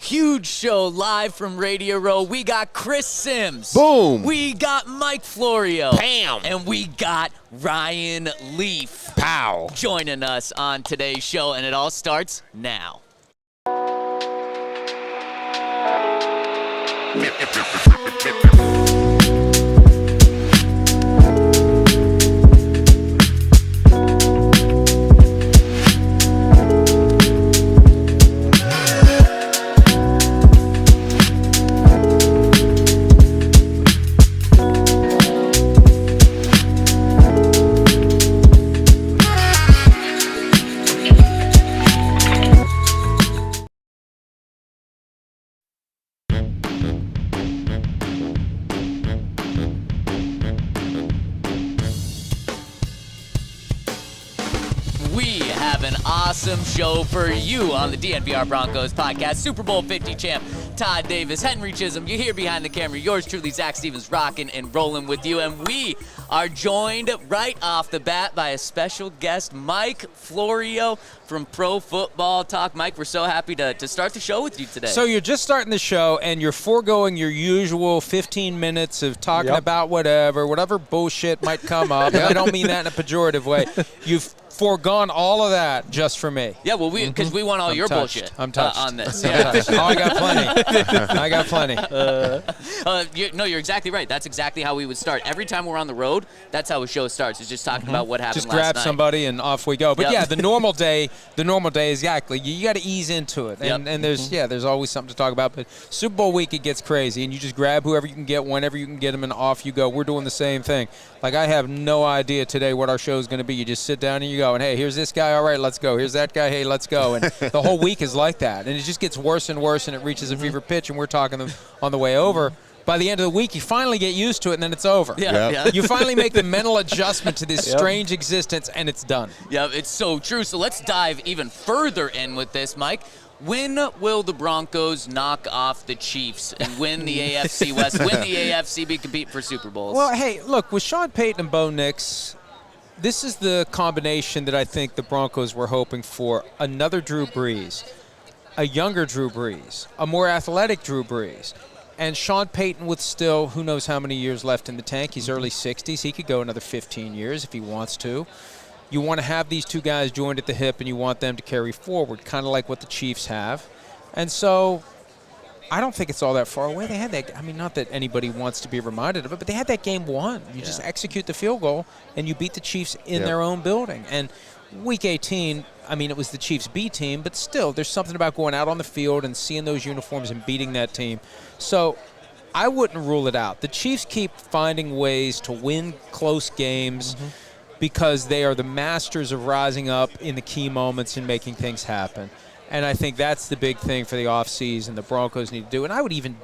Huge show live from Radio Row. We got Chris Sims. Boom. We got Mike Florio. Bam. And we got Ryan Leaf. Pow. Joining us on today's show, and it all starts now. Awesome show for you on the DNVR Broncos Podcast. Super Bowl 50 champ Todd Davis, Henry Chisholm. You're here behind the camera. Yours truly, Zach Stevens, rocking and rolling with you. And we are joined right off the bat by a special guest, Mike Florio from Pro Football Talk. Mike, we're so happy to start the show with you today. So you're just starting the show, and you're foregoing your usual 15 minutes of talking about whatever bullshit might come up. I don't mean that in a pejorative way. You've foregone all of that just for me. Yeah, well, because we want all your bullshit I'm touched. On this. Yeah. I got plenty. You're exactly right. That's exactly how we would start. Every time we're on the road, that's how a show starts. It's just talking about what happened just last night. Just grab somebody and off we go. But yeah, the normal day exactly. You got to ease into it. And there's always something to talk about. But Super Bowl week, it gets crazy, and you just grab whoever you can get, whenever you can get them, and off you go. We're doing the same thing. Like, I have no idea today what our show is going to be. You just sit down and you go, and hey, here's this guy. All right, let's go. Here's that guy. Hey, let's go. And the whole week is like that. And it just gets worse and worse, and it reaches a fever pitch, and we're talking them on the way over. By the end of the week, you finally get used to it, and then it's over. Yeah. You finally make the mental adjustment to this strange existence, and it's done. Yeah, it's so true. So let's dive even further in with this, Mike. When will the Broncos knock off the Chiefs and win the AFC West, win the AFC, be competing for Super Bowls? Well, hey, look, with Sean Payton and Bo Nix, this is the combination that I think the Broncos were hoping for. Another Drew Brees, a younger Drew Brees, a more athletic Drew Brees, and Sean Payton with still who knows how many years left in the tank. He's early 60s. He could go another 15 years if he wants to. You want to have these two guys joined at the hip, and you want them to carry forward, kind of like what the Chiefs have. And so I don't think it's all that far away. They had that. I mean, not that anybody wants to be reminded of it, but they had that game won. You just execute the field goal, and you beat the Chiefs in their own building. And Week 18, I mean, it was the Chiefs' B team, but still, there's something about going out on the field and seeing those uniforms and beating that team. So I wouldn't rule it out. The Chiefs keep finding ways to win close games because they are the masters of rising up in the key moments and making things happen. And I think that's the big thing for the offseason the Broncos need to do. And I would even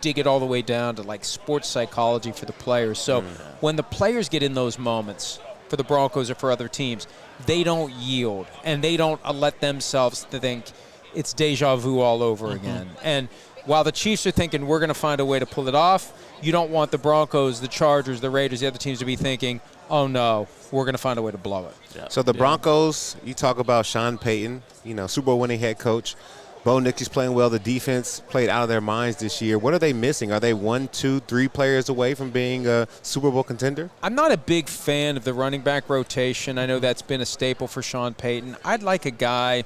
dig it all the way down to, like, sports psychology for the players. So when the players get in those moments for the Broncos or for other teams, they don't yield, and they don't let themselves think it's deja vu all over again. And while the Chiefs are thinking we're going to find a way to pull it off, you don't want the Broncos, the Chargers, the Raiders, the other teams to be thinking, oh, no, we're going to find a way to blow it. Yeah. So the Broncos, you talk about Sean Payton, Super Bowl winning head coach. Bo Nix is playing well. The defense played out of their minds this year. What are they missing? Are they 1, 2, 3 players away from being a Super Bowl contender? I'm not a big fan of the running back rotation. I know that's been a staple for Sean Payton. I'd like a guy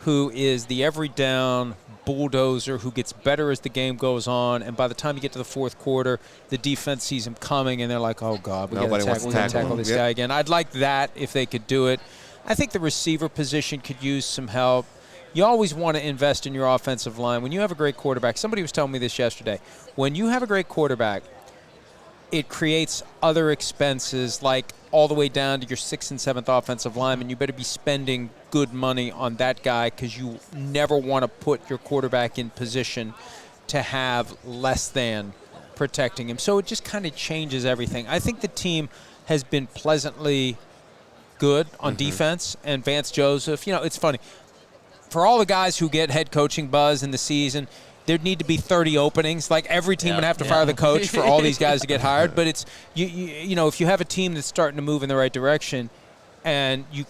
who is the every down bulldozer who gets better as the game goes on, and by the time you get to the fourth quarter, the defense sees him coming, and they're like, oh, God, we got to tackle this guy again. I'd like that if they could do it. I think the receiver position could use some help. You always want to invest in your offensive line. When you have a great quarterback, somebody was telling me this yesterday, when you have a great quarterback, it creates other expenses, like all the way down to your 6th and 7th offensive lineman. You better be spending good money on that guy because you never want to put your quarterback in position to have less than protecting him. So it just kind of changes everything. I think the team has been pleasantly good on defense, and Vance Joseph, it's funny. For all the guys who get head coaching buzz in the season, there'd need to be 30 openings. Like, every team would have to fire the coach for all these guys to get hired. But it's, if you have a team that's starting to move in the right direction and you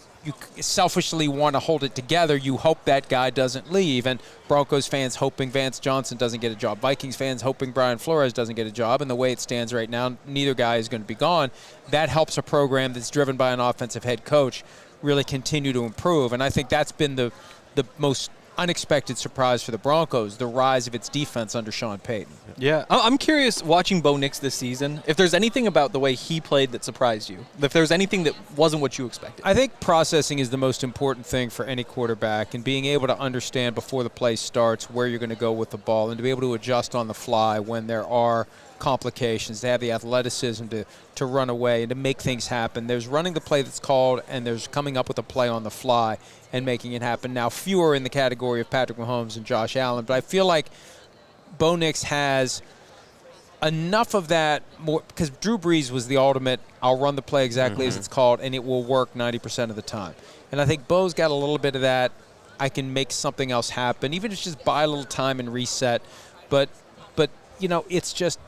selfishly want to hold it together. You hope that guy doesn't leave. And Broncos fans hoping Vance Johnson doesn't get a job. Vikings fans hoping Brian Flores doesn't get a job. And the way it stands right now, neither guy is going to be gone. That helps a program that's driven by an offensive head coach really continue to improve. And I think that's been the most unexpected surprise for the Broncos, the rise of its defense under Sean Payton. Yeah, I'm curious watching Bo Nix this season, if there's anything about the way he played that surprised you, if there's anything that wasn't what you expected. I think processing is the most important thing for any quarterback, and being able to understand before the play starts where you're going to go with the ball and to be able to adjust on the fly when there are complications, to have the athleticism to run away and to make things happen. There's running the play that's called, and there's coming up with a play on the fly and making it happen. Now, fewer in the category of Patrick Mahomes and Josh Allen, but I feel like Bo Nix has enough of that more, because Drew Brees was the ultimate, I'll run the play exactly as it's called, and it will work 90% of the time. And I think Bo's got a little bit of that. I can make something else happen, even if it's just buy a little time and reset. But it's just,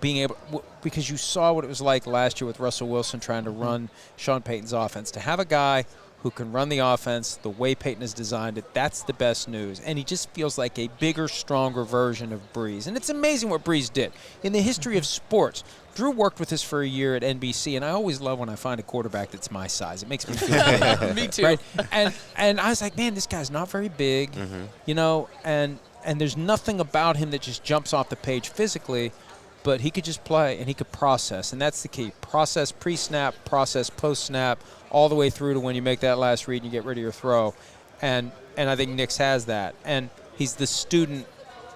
being able, because you saw what it was like last year with Russell Wilson trying to run Sean Payton's offense. To have a guy who can run the offense the way Payton has designed it, that's the best news. And he just feels like a bigger, stronger version of Brees. And it's amazing what Brees did. In the history of sports, Drew worked with us for a year at NBC, and I always love when I find a quarterback that's my size. It makes me feel good. Me too. Right? And I was like, man, this guy's not very big, and there's nothing about him that just jumps off the page physically, but he could just play and he could process, and that's the key. Process pre-snap, process post-snap, all the way through to when you make that last read and you get rid of your throw. And I think Nix has that. And he's the student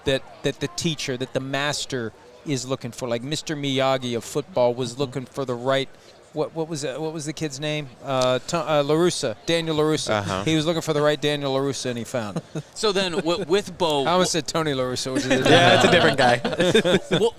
that the teacher, that the master is looking for. Like Mr. Miyagi of football was looking for the right – what was the kid's name? LaRussa, Daniel LaRussa. He was looking for the right Daniel LaRussa, and he found. So then with Bo... I almost said Tony LaRussa, which is Yeah, it's a different guy.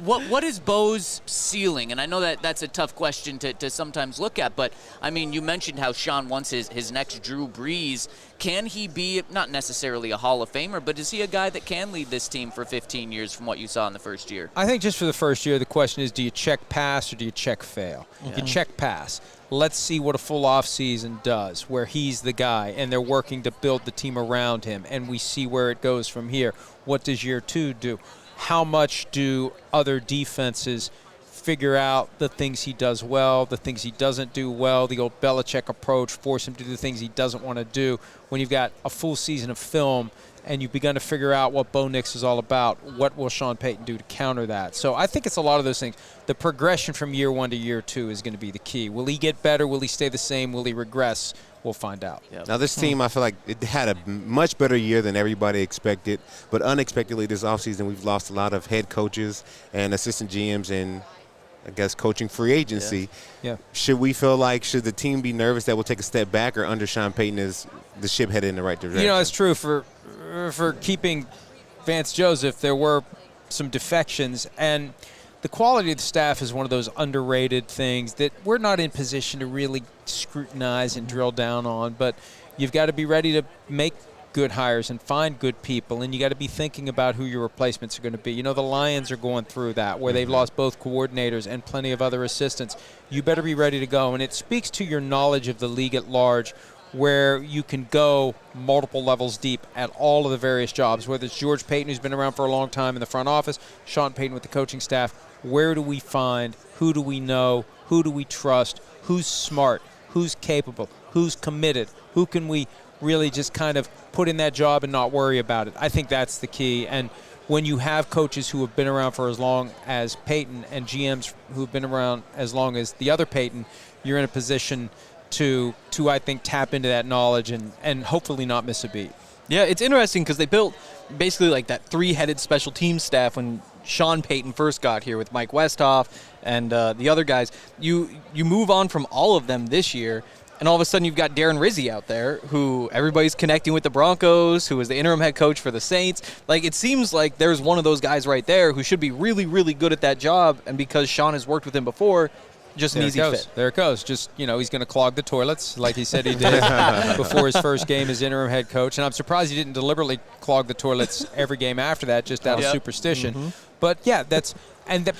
What is Bo's ceiling? And I know that's a tough question to sometimes look at, but, I mean, you mentioned how Sean wants his next Drew Brees. Can he be, not necessarily a Hall of Famer, but is he a guy that can lead this team for 15 years from what you saw in the first year? I think just for the first year, the question is, do you check pass or do you check fail? Yeah. You check pass. Let's see what a full offseason does, where he's the guy, and they're working to build the team around him, and we see where it goes from here. What does year two do? How much do other defenses figure out the things he does well, the things he doesn't do well, the old Belichick approach, force him to do the things he doesn't want to do? When you've got a full season of film and you've begun to figure out what Bo Nix is all about, what will Sean Payton do to counter that? So I think it's a lot of those things. The progression from year one to year two is going to be the key. Will he get better? Will he stay the same? Will he regress? We'll find out. Yep. Now, this team, I feel like it had a much better year than everybody expected, but unexpectedly this offseason we've lost a lot of head coaches and assistant GMs and I guess coaching free agency. Yeah. Should the team be nervous that we'll take a step back, or under Sean Payton is the ship headed in the right direction? It's true for keeping Vance Joseph. There were some defections, and the quality of the staff is one of those underrated things that we're not in position to really scrutinize and drill down on, but you've got to be ready to make good hires and find good people, and you got to be thinking about who your replacements are going to be. The Lions are going through that, where they've lost both coordinators and plenty of other assistants. You better be ready to go, and it speaks to your knowledge of the league at large, where you can go multiple levels deep at all of the various jobs, whether it's George Payton, who's been around for a long time in the front office, Sean Payton with the coaching staff. Where do we find, who do we know, who do we trust, who's smart, who's capable, who's committed, who can we really just kind of put in that job and not worry about it? I think that's the key. And when you have coaches who have been around for as long as Payton and GMs who have been around as long as the other Payton, you're in a position to I think, tap into that knowledge and hopefully not miss a beat. Yeah, it's interesting because they built basically like that three-headed special team staff when Sean Payton first got here with Mike Westhoff and the other guys. You move on from all of them this year, and all of a sudden you've got Darren Rizzi out there who everybody's connecting with the Broncos, who was the interim head coach for the Saints. Like, it seems like there's one of those guys right there who should be really, really good at that job, and because Sean has worked with him before, just an easy fit. There it goes. Just, he's going to clog the toilets like he said he did before his first game as interim head coach. And I'm surprised he didn't deliberately clog the toilets every game after that, just out of superstition. Mm-hmm. But, yeah, but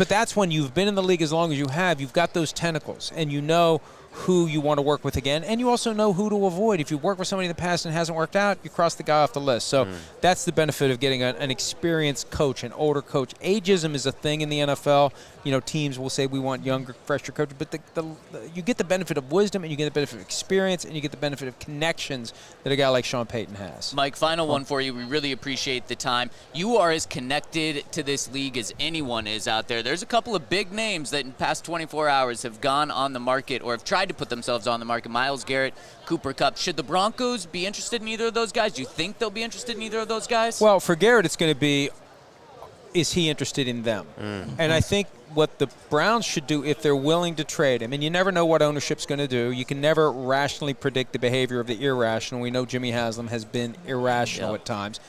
that's when you've been in the league as long as you have. You've got those tentacles, and you know who you want to work with again, and you also know who to avoid. If you work with somebody in the past and it hasn't worked out, you cross the guy off the list. So that's the benefit of getting an experienced coach, an older coach. Ageism is a thing in the NFL. You know, teams will say we want younger, fresher coaches, but you get the benefit of wisdom, and you get the benefit of experience, and you get the benefit of connections that a guy like Sean Payton has. Mike, final one for you. We really appreciate the time. You are as connected to this league as anyone is out there. There's a couple of big names that in the past 24 hours have gone on the market or have tried to put themselves on the market. Myles Garrett, Cooper Kupp. Should the Broncos be interested in either of those guys? Do you think they'll be interested in either of those guys? Well, for Garrett, it's going to be, is he interested in them? And I think what the Browns should do, if they're willing to trade him, and you never know what ownership's going to do. You can never rationally predict the behavior of the irrational. We know Jimmy Haslam has been irrational at times.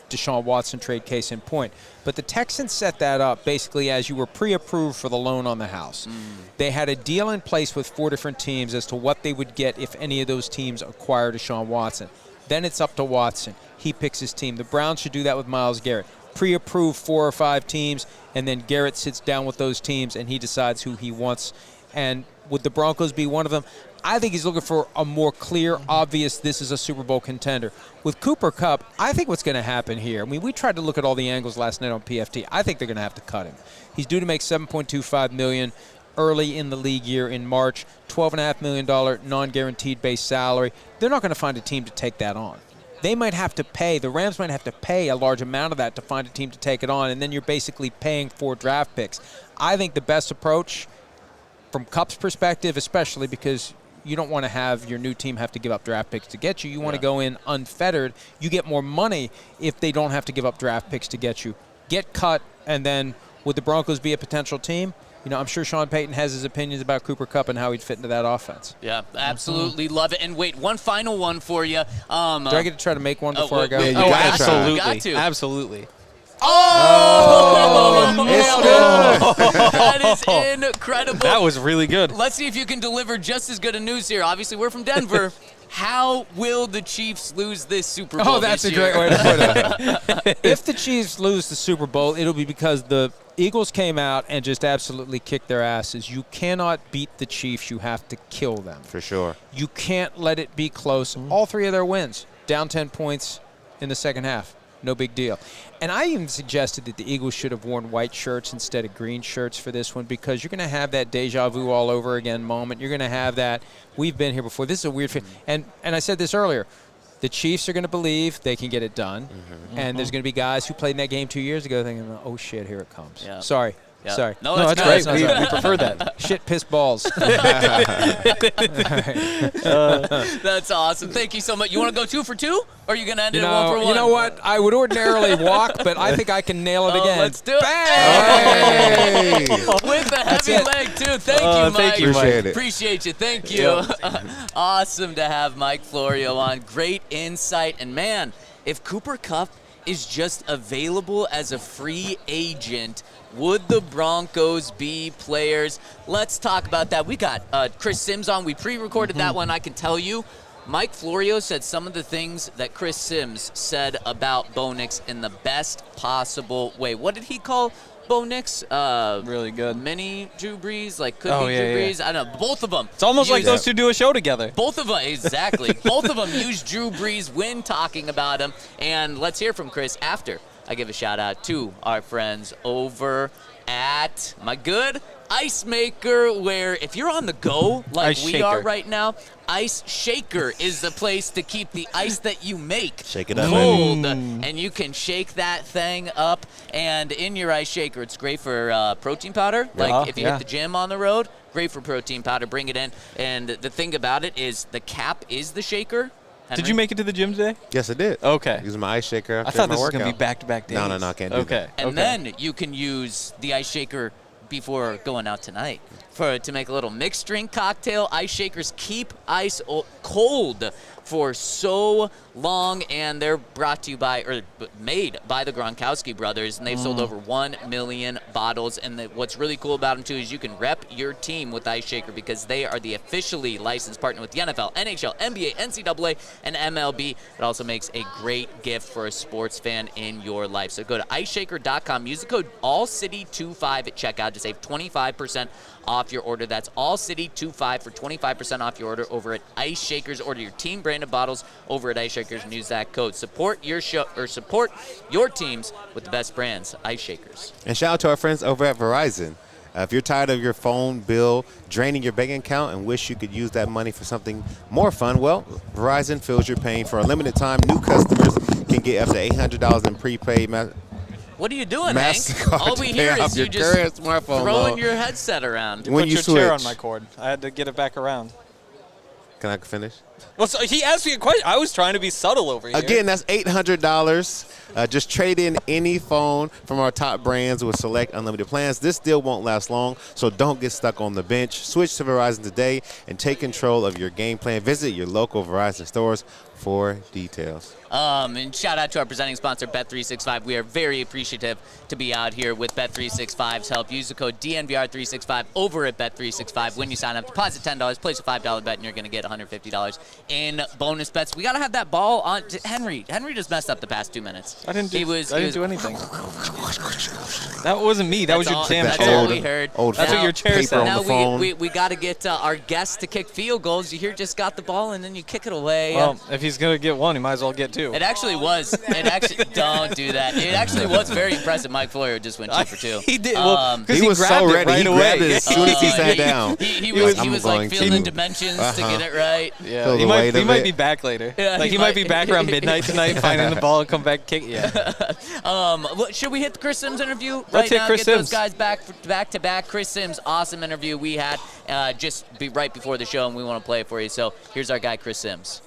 Deshaun Watson trade case in point. But the Texans set that up basically as you were pre-approved for the loan on the house. They had a deal in place with 4 different teams as to what they would get if any of those teams acquired Deshaun Watson. Then it's up to Watson. He picks his team. The Browns should do that with Myles Garrett. Pre-approved 4 or 5 teams, and then Garrett sits down with those teams and he decides who he wants. And would the Broncos be one of them? I think he's looking for a more clear, obvious, this is a Super Bowl contender. With Cooper Kupp, I think what's going to happen here, I mean, we tried to look at all the angles last night on PFT. I think they're going to have to cut him. He's due to make $7.25 million early in the league year in March, $12.5 million non-guaranteed base salary. They're not going to find a team to take that on. They might have to pay, the Rams might have to pay a large amount of that to find a team to take it on, and then you're basically paying for draft picks. I think the best approach from Kupp's perspective, especially because you don't want to have your new team have to give up draft picks to get you. You want to go in unfettered. You get more money if they don't have to give up draft picks to get you. Get cut, and then would the Broncos be a potential team? You know, I'm sure Sean Payton has his opinions about Cooper Kupp and how he'd fit into that offense. Yeah, absolutely love it. And wait, one final one for you. Do I get to try to make one before I go? Yeah, you Oh, gotta try. absolutely. Got to. Absolutely. That is incredible. That was really good. Let's see if you can deliver just as good a news here. Obviously, we're from Denver. How will the Chiefs lose this Super Bowl That's this a year? great way to put it. If the Chiefs lose the Super Bowl, it'll be because the Eagles came out and just absolutely kicked their asses. You cannot beat the Chiefs. You have to kill them. For sure. You can't let it be close. All 3 of their wins, down 10 points in the second half. No big deal. And I even suggested that the Eagles should have worn white shirts instead of green shirts for this one, because you're going to have that deja vu all over again moment. You're going to have that, we've been here before. This is a weird fit. And I said this earlier. The Chiefs are going to believe they can get it done. And there's going to be guys who played in that game 2 years ago thinking, oh, shit, here it comes. Yeah. Sorry. Yeah. Sorry. No, No, that's that's good. great. We prefer that. Shit, piss, balls. That's awesome. Thank you so much. You want to go 2 for 2? Or are you going to end it at 1 for 1? You know what? I would ordinarily walk, but I think I can nail it again. Let's do it. Hey! With the heavy it. leg, too. Thank you, Mike. Thank you, Mike. Appreciate it. Appreciate you. Thank you. Awesome to have Mike Florio on. Great insight. And, man, if Cooper Kupp is just available as a free agent, would the Broncos be players? Let's talk about that. We got Chris Sims on. We pre-recorded that one. I can tell you, Mike Florio said some of the things that Chris Sims said about Bo Nix in the best possible way. What did he call Bo Nix? Really good. Mini Drew Brees? Like, could Oh, be yeah, Drew yeah. Brees? I don't know. Both of them. It's almost like used- those two do a show together. Both of them, exactly. Both of them use Drew Brees when talking about him. And let's hear from Chris after I give a shout out to our friends over at my good Ice Maker, where if you're on the go like Ice we Shaker. are right now, Ice Shaker is the place to keep the ice that you make Shake it up, cold. And you can shake that thing up. And in your Ice Shaker, it's great for protein powder. Like if you hit the gym on the road, great for protein powder. Bring it in. And the thing about it is the cap is the shaker. Did Henry? you make it to the gym today? Yes, I did. Okay. Using my ice shaker after I thought my this was workout. going to be back-to-back days. No, I can't do Okay. that. And then you can use the ice shaker before going out tonight to make a little mixed drink cocktail. Ice shakers keep ice cold for so long, and they're made by the Gronkowski brothers, and they've sold over 1 million bottles. And what's really cool about them too is you can rep your team with Ice Shaker because they are the officially licensed partner with the NFL, NHL, NBA, NCAA, and MLB. It also makes a great gift for a sports fan in your life. So go to iceshaker.com, use the code AllCity25 at checkout to save 25% off your order. That's AllCity25 for 25% off your order over at Ice Shakers. Order your team branded bottles over at Ice Shakers and use that code. Support your teams with the best brands, Ice Shakers. And shout out to our friends over at Verizon. If you're tired of your phone bill draining your bank account and wish you could use that money for something more fun, well, Verizon feels your pain. For a limited time, new customers can get up to $800 in prepaid. What are you doing, Hank? All we hear is you just throwing your headset around. When you switch. Your chair on my cord. I had to get it back around. Can I finish? Well, so he asked me a question. I was trying to be subtle over here. Again, that's $800. Just trade in any phone from our top brands with select unlimited plans. This deal won't last long, so don't get stuck on the bench. Switch to Verizon today and take control of your game plan. Visit your local Verizon stores for details. And shout out to our presenting sponsor, Bet365. We are very appreciative to be out here with Bet365's help. Use the code DNVR365 over at Bet365 when you sign up. Deposit $10, place a $5 bet, and you're going to get $150 in bonus bets. We got to have that ball on. Henry just messed up the past 2 minutes. I didn't do anything. That wasn't me. That was your damn chair. That's all we heard. That's what your chair said. Now we got to get our guests to kick field goals. You just got the ball, and then you kick it away. Well, if he's going to get one, he might as well get two. It actually was. Don't do that. It actually was very impressive. Mike Florio just went 2 for 2. He did. Well, he was so ready. Right he away. grabbed it as soon as he sat down. He was like feeling the dimensions to get it right. Yeah, he might be back later. Yeah, he might be back around midnight tonight, finding the ball and come back kick. Yeah. Should we hit the Chris Sims interview Let's hit now? Chris Get Sims. those guys back to back. Chris Sims, awesome interview we had right before the show, and we want to play it for you. So here's our guy, Chris Sims.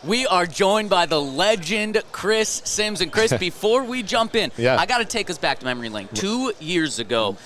We are joined by the legend, Chris Sims. And Chris, before we jump in, I got to take us back to memory lane. 2 years ago,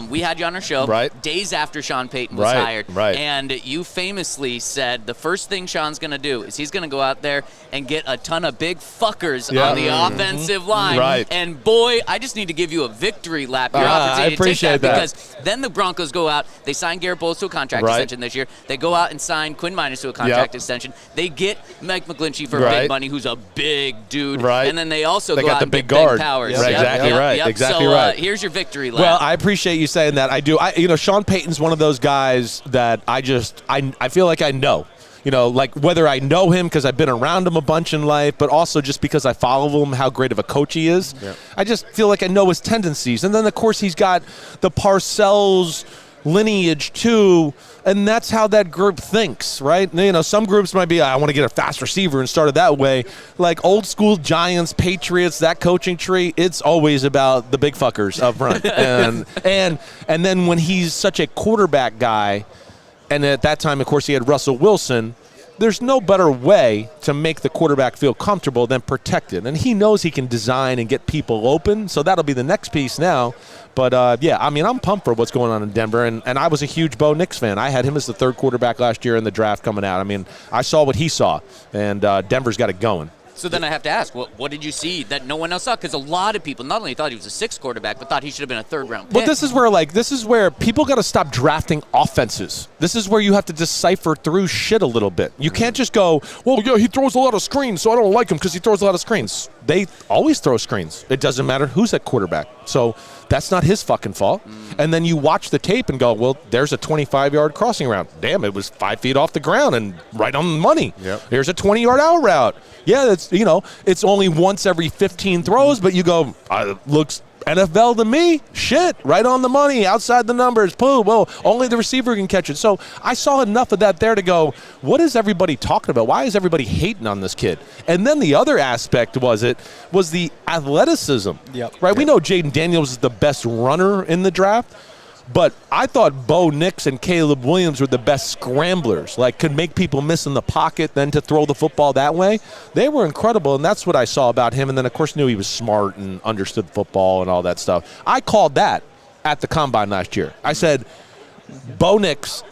we had you on our show, days after Sean Payton was hired. And you famously said the first thing Sean's going to do is he's going to go out there and get a ton of big fuckers on the offensive line. And boy, I just need to give you a victory lap. Your opportunity to take that, because then the Broncos go out, they sign Garrett Bowles to a contract extension this year. They go out and sign Quinn Miners to a contract extension. They get Mike McGlinchey for big money, who's a big dude. And then they also go out and get Ben Powers. Exactly right. Here's your victory lap. Well, I appreciate you saying that. I do. Sean Payton's one of those guys that I feel like I know. Like whether I know him because I've been around him a bunch in life, but also just because I follow him, how great of a coach he is. I just feel like I know his tendencies. And then, of course, he's got the Parcells lineage too, and that's how that group thinks, right? Some groups might be, I want to get a fast receiver and start it that way. Like old school Giants, Patriots, that coaching tree, it's always about the big fuckers up front. and then when he's such a quarterback guy, and at that time, of course, he had Russell Wilson, there's no better way to make the quarterback feel comfortable than protected. And he knows he can design and get people open, so that'll be the next piece now. But, I'm pumped for what's going on in Denver, and I was a huge Bo Nix fan. I had him as the third quarterback last year in the draft coming out. I saw what he saw, and Denver's got it going. So then I have to ask, what did you see that no one else saw? Because a lot of people not only thought he was a sixth quarterback, but thought he should have been a third-round pick. Well, this is where people got to stop drafting offenses. This is where you have to decipher through shit a little bit. You can't just go, well, yeah, he throws a lot of screens, so I don't like him because he throws a lot of screens. They always throw screens. It doesn't matter who's at quarterback. So that's not his fucking fault. And then you watch the tape and go, well, there's a 25-yard crossing route. Damn, it was 5 feet off the ground and right on the money. Here's a 20-yard out route. Yeah, it's only once every 15 throws, but you go, looks NFL to me. Shit, right on the money, outside the numbers. Pooh, well, only the receiver can catch it. So I saw enough of that there to go, what is everybody talking about? Why is everybody hating on this kid? And then the other aspect was the athleticism. Right? We know Jaden Daniels is the best runner in the draft. But I thought Bo Nix and Caleb Williams were the best scramblers, like could make people miss in the pocket, then to throw the football that way. They were incredible, and that's what I saw about him. And then, of course, knew he was smart and understood football and all that stuff. I called that at the Combine last year. I said, Bo Nix,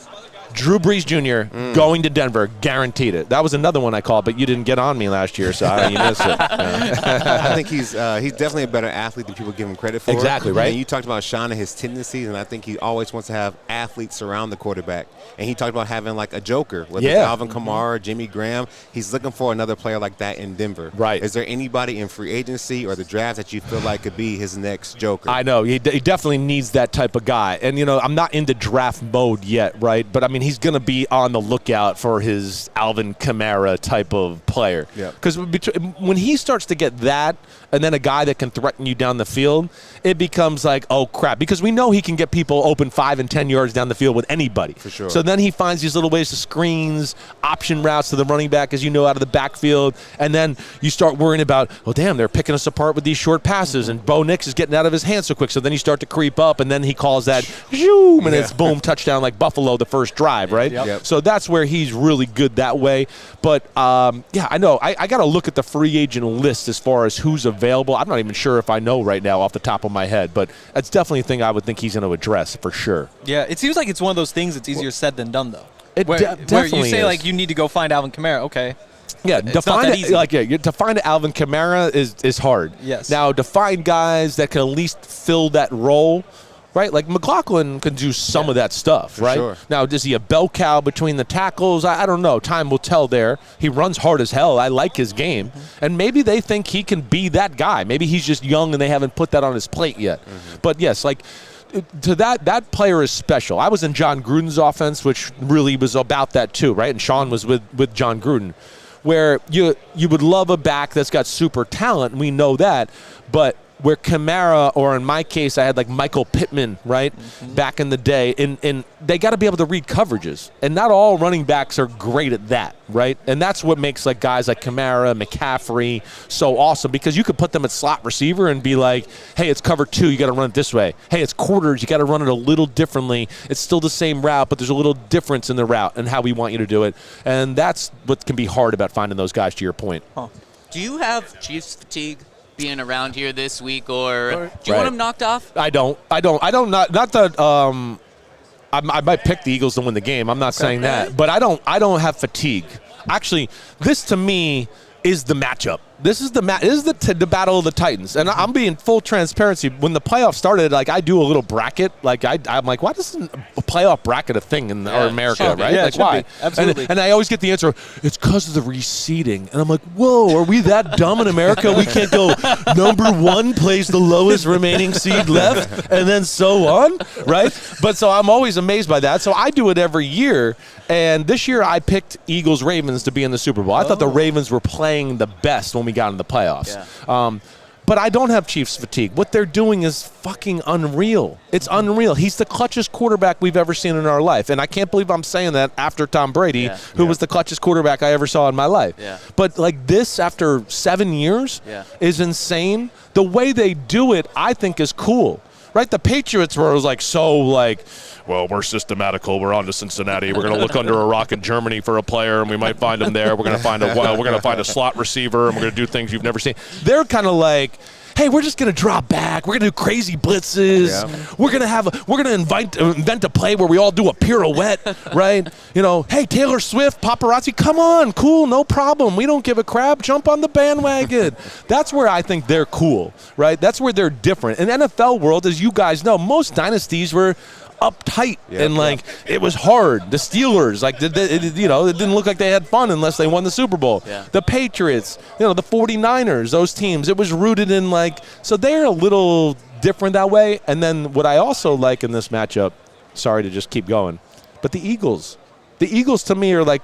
Drew Brees Jr. going to Denver, guaranteed it. That was another one I called, but you didn't get on me last year, so you missed it. I think he's definitely a better athlete than people give him credit for. Exactly, right? And you talked about Sean and his tendencies, and I think he always wants to have athletes surround the quarterback. And he talked about having like a joker, whether it's Alvin Kamara, Jimmy Graham. He's looking for another player like that in Denver. Right. Is there anybody in free agency or the draft that you feel like could be his next joker? I know. He definitely needs that type of guy. And, I'm not into draft mode yet, right? But, I mean, he's going to be on the lookout for his Alvin Kamara type of player. Because when he starts to get that and then a guy that can threaten you down the field, it becomes like, oh, crap. Because we know he can get people open 5 and 10 yards down the field with anybody. For sure. So then he finds these little ways to screens, option routes to the running back, as you know, out of the backfield. And then you start worrying about, well, damn, they're picking us apart with these short passes. And Bo Nix is getting out of his hands so quick. So then you start to creep up, and then he calls that, zoom, and it's boom, touchdown like Buffalo the first drive, right? Yep. So that's where he's really good that way. But, I know. I got to look at the free agent list as far as who's available. I'm not even sure if I know right now off the top of my head, but that's definitely a thing I would think he's going to address for sure. Yeah, it seems like it's one of those things that's easier said than done, though. Where you say, like, you need to go find Alvin Kamara. Okay. Yeah, to find Alvin Kamara is hard. Yes. Now, to find guys that can at least fill that role, right? Like McLaughlin can do some of that stuff, right? Sure. Now, is he a bell cow between the tackles? I don't know. Time will tell there. He runs hard as hell. I like his game. And maybe they think he can be that guy. Maybe he's just young and they haven't put that on his plate yet. But, yes, like, to that player is special. I was in John Gruden's offense, which really was about that too, right? And Sean was with John Gruden, where you would love a back that's got super talent, and we know that, but where Kamara, or in my case, I had like Michael Pittman, right, back in the day, and they got to be able to read coverages. And not all running backs are great at that, right? And that's what makes like guys like Kamara, McCaffrey so awesome, because you could put them at slot receiver and be like, hey, it's cover 2, you got to run it this way. Hey, it's quarters, you got to run it a little differently. It's still the same route, but there's a little difference in the route and how we want you to do it. And that's what can be hard about finding those guys, to your point. Do you have Chiefs fatigue being around here this week, or do you want them knocked off? I don't. Not that. I might pick the Eagles to win the game. I'm not saying that, but I don't have fatigue. Actually, this to me is the matchup. This is the battle of the Titans, and I'm being full transparency. When the playoffs started, like I do a little bracket. Like I'm like, why isn't a playoff bracket a thing in America, right? Yeah, like why? Absolutely. And I always get the answer, it's because of the reseeding, and I'm like, whoa, are we that dumb in America? We can't go number 1 plays the lowest remaining seed left, and then so on, right? But so I'm always amazed by that. So I do it every year, and this year I picked Eagles-Ravens to be in the Super Bowl. I thought the Ravens were playing the best when we got in the playoffs. Yeah. But I don't have Chiefs fatigue. What they're doing is fucking unreal. It's unreal. He's the clutchest quarterback we've ever seen in our life. And I can't believe I'm saying that after Tom Brady, who was the clutchest quarterback I ever saw in my life. Yeah. But like this, after 7 years, is insane. The way they do it, I think, is cool. Right? The Patriots were like so like, well, we're systematical. We're on to Cincinnati. We're going to look under a rock in Germany for a player, and we might find him there. We're going to find a slot receiver, and we're going to do things you've never seen. They're kind of like, hey, we're just going to drop back. We're going to do crazy blitzes. Yeah. We're going to invent a play where we all do a pirouette, right? Hey, Taylor Swift, paparazzi, come on, cool, no problem. We don't give a crap. Jump on the bandwagon. That's where I think they're cool, right? That's where they're different. In the NFL world, as you guys know, most dynasties were uptight and it was hard. The Steelers, it didn't look like they had fun unless they won the Super Bowl. Yeah. The Patriots, the 49ers, those teams, it was rooted in so they're a little different that way. And then what I also like in this matchup, sorry to just keep going, but the Eagles to me are like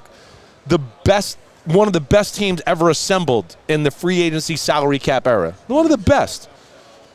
one of the best teams ever assembled in the free agency salary cap era. One of the best.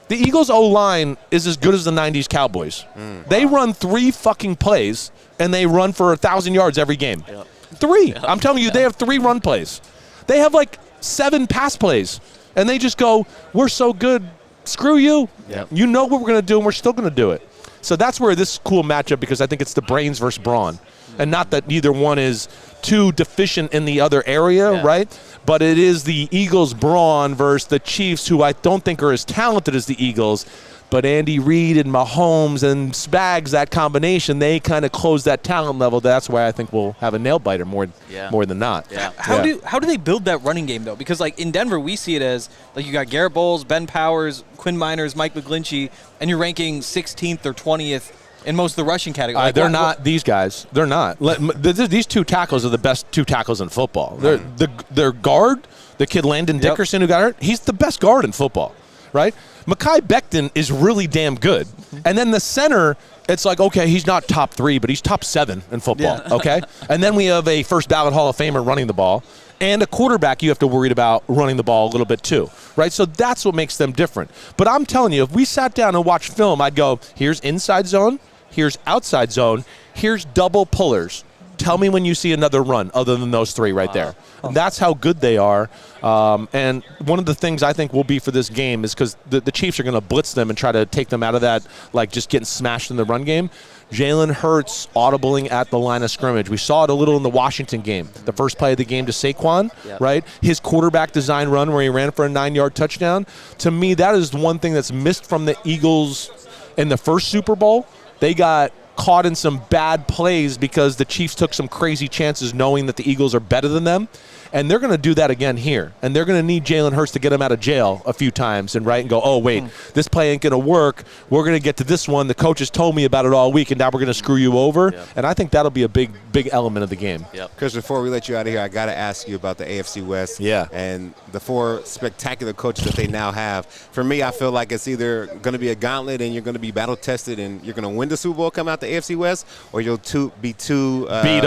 The Eagles' O-line is as good as the 90s Cowboys. They run 3 fucking plays, and they run for 1,000 yards every game. Yep. 3. Yep. I'm telling you, they have 3 run plays. They have 7 pass plays, and they just go, we're so good, screw you. Yep. You know what we're going to do, and we're still going to do it. So that's where this is a cool matchup, because I think it's the brains versus brawn. And not that neither one is too deficient in the other area, right? But it is the Eagles' brawn versus the Chiefs, who I don't think are as talented as the Eagles. But Andy Reid and Mahomes and Spags, that combination, they kind of close that talent level. That's why I think we'll have a nail biter more than not. Yeah. How do they build that running game, though? Because, like, in Denver, we see it as, like, you got Garrett Bowles, Ben Powers, Quinn Miners, Mike McGlinchey, and you're ranking 16th or 20th in most of the rushing categories. They're not these guys. They're not. These two tackles are the best two tackles in football. Their guard, the kid Landon Dickerson who got hurt, he's the best guard in football, right? Mekhi Becton is really damn good. And then the center, it's like, okay, he's not top 3, but he's top 7 in football, okay? And then we have a first ballot Hall of Famer running the ball. And a quarterback you have to worry about running the ball a little bit too, right? So that's what makes them different. But I'm telling you, if we sat down and watched film, I'd go, here's inside zone, here's outside zone, here's double pullers. Tell me when you see another run other than those 3 right there. And that's how good they are. And one of the things I think will be for this game is because the Chiefs are going to blitz them and try to take them out of that, like just getting smashed in the run game. Jalen Hurts audibling at the line of scrimmage. We saw it a little in the Washington game. The first play of the game to Saquon, right? His quarterback design run where he ran for a 9-yard touchdown. To me, that is one thing that's missed from the Eagles in the first Super Bowl. They got caught in some bad plays because the Chiefs took some crazy chances knowing that the Eagles are better than them. And they're going to do that again here. And they're going to need Jalen Hurts to get him out of jail a few times and go, oh, wait, this play ain't going to work. We're going to get to this one. The coaches told me about it all week, and now we're going to screw you over. Yep. And I think that'll be a big element of the game. Yep. Chris, before we let you out of here, I got to ask you about the AFC West and the 4 spectacular coaches that they now have. For me, I feel like it's either going to be a gauntlet and you're going to be battle-tested and you're going to win the Super Bowl come out the AFC West, or you'll be too beat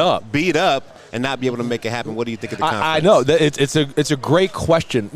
up and not be able to make it happen. What do you think of the conference? I know it's a great question.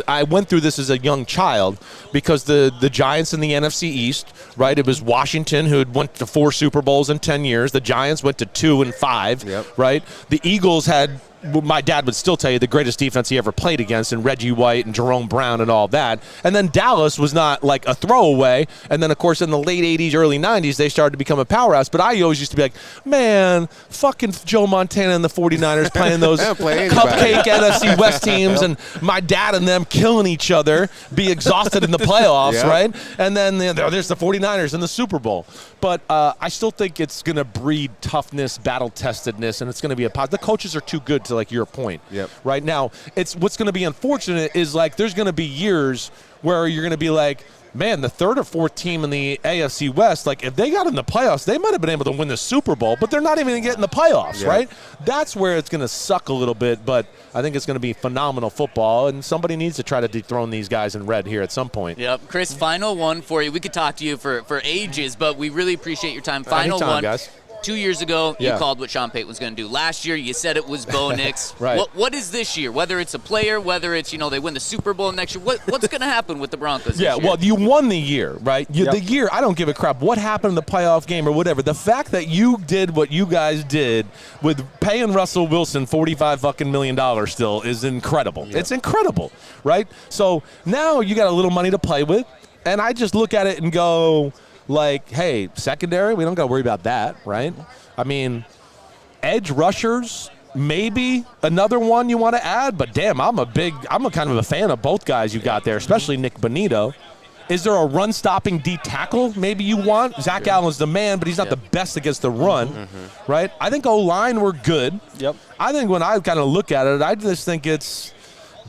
I went through this as a young child because the Giants in the NFC East, right? It was Washington who had went to 4 Super Bowls in 10 years. The Giants went to 2 and 5, right? The Eagles had, my dad would still tell you, the greatest defense he ever played against, and Reggie White and Jerome Brown and all that. And then Dallas was not like a throwaway. And then, of course, in the late 80s, early 90s, they started to become a powerhouse. But I always used to be like, man, fucking Joe Montana and the 49ers playing those cupcake NFC West teams, and my dad and them killing each other, be exhausted in the playoffs, right? And then there's the 49ers in the Super Bowl. But I still think it's going to breed toughness, battle-testedness, and it's going to be the coaches are too good to, like your point. Right now, what's going to be unfortunate is like there's going to be years where you're going to be like, man, the 3rd or 4th team in the AFC West, like if they got in the playoffs, they might have been able to win the Super Bowl, but they're not even going to get in the playoffs, right? That's where it's going to suck a little bit, but I think it's going to be phenomenal football, and somebody needs to try to dethrone these guys in red here at some point. Yep. Chris, final one for you. We could talk to you for ages, but we really appreciate your time. Final Anytime, one. Guys. 2 years ago, you called what Sean Payton was going to do. Last year, you said it was Bo Nix. Right. What is this year? Whether it's a player, whether it's, they win the Super Bowl next year, what's going to happen with the Broncos this year? Well, you won the year, right? The year, I don't give a crap what happened in the playoff game or whatever. The fact that you did what you guys did with paying Russell Wilson $45 million still is incredible. It's incredible, right? So now you got a little money to play with, and I just look at it and go, like, hey, secondary, we don't got to worry about that, right? I mean, edge rushers, maybe another one you want to add, but damn, I'm a kind of a fan of both guys you got there, especially Nick Bonito. Is there a run-stopping D tackle maybe you want? Zach Allen's the man, but he's not the best against the run, right? I think O-line were good. I think when I kind of look at it, I just think it's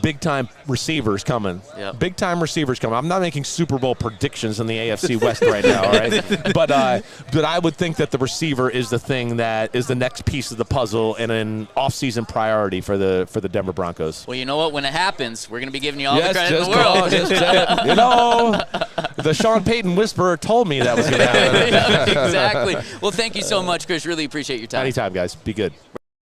big-time receivers coming. Big-time receivers coming. I'm not making Super Bowl predictions in the AFC West right now, all right? But I would think that the receiver is the thing that is the next piece of the puzzle and an off-season priority for the Denver Broncos. Well, you know what? When it happens, we're going to be giving you all the credit in the world. The Sean Payton whisperer told me that was going to happen. Exactly. Well, thank you so much, Chris. Really appreciate your time. Anytime, guys. Be good.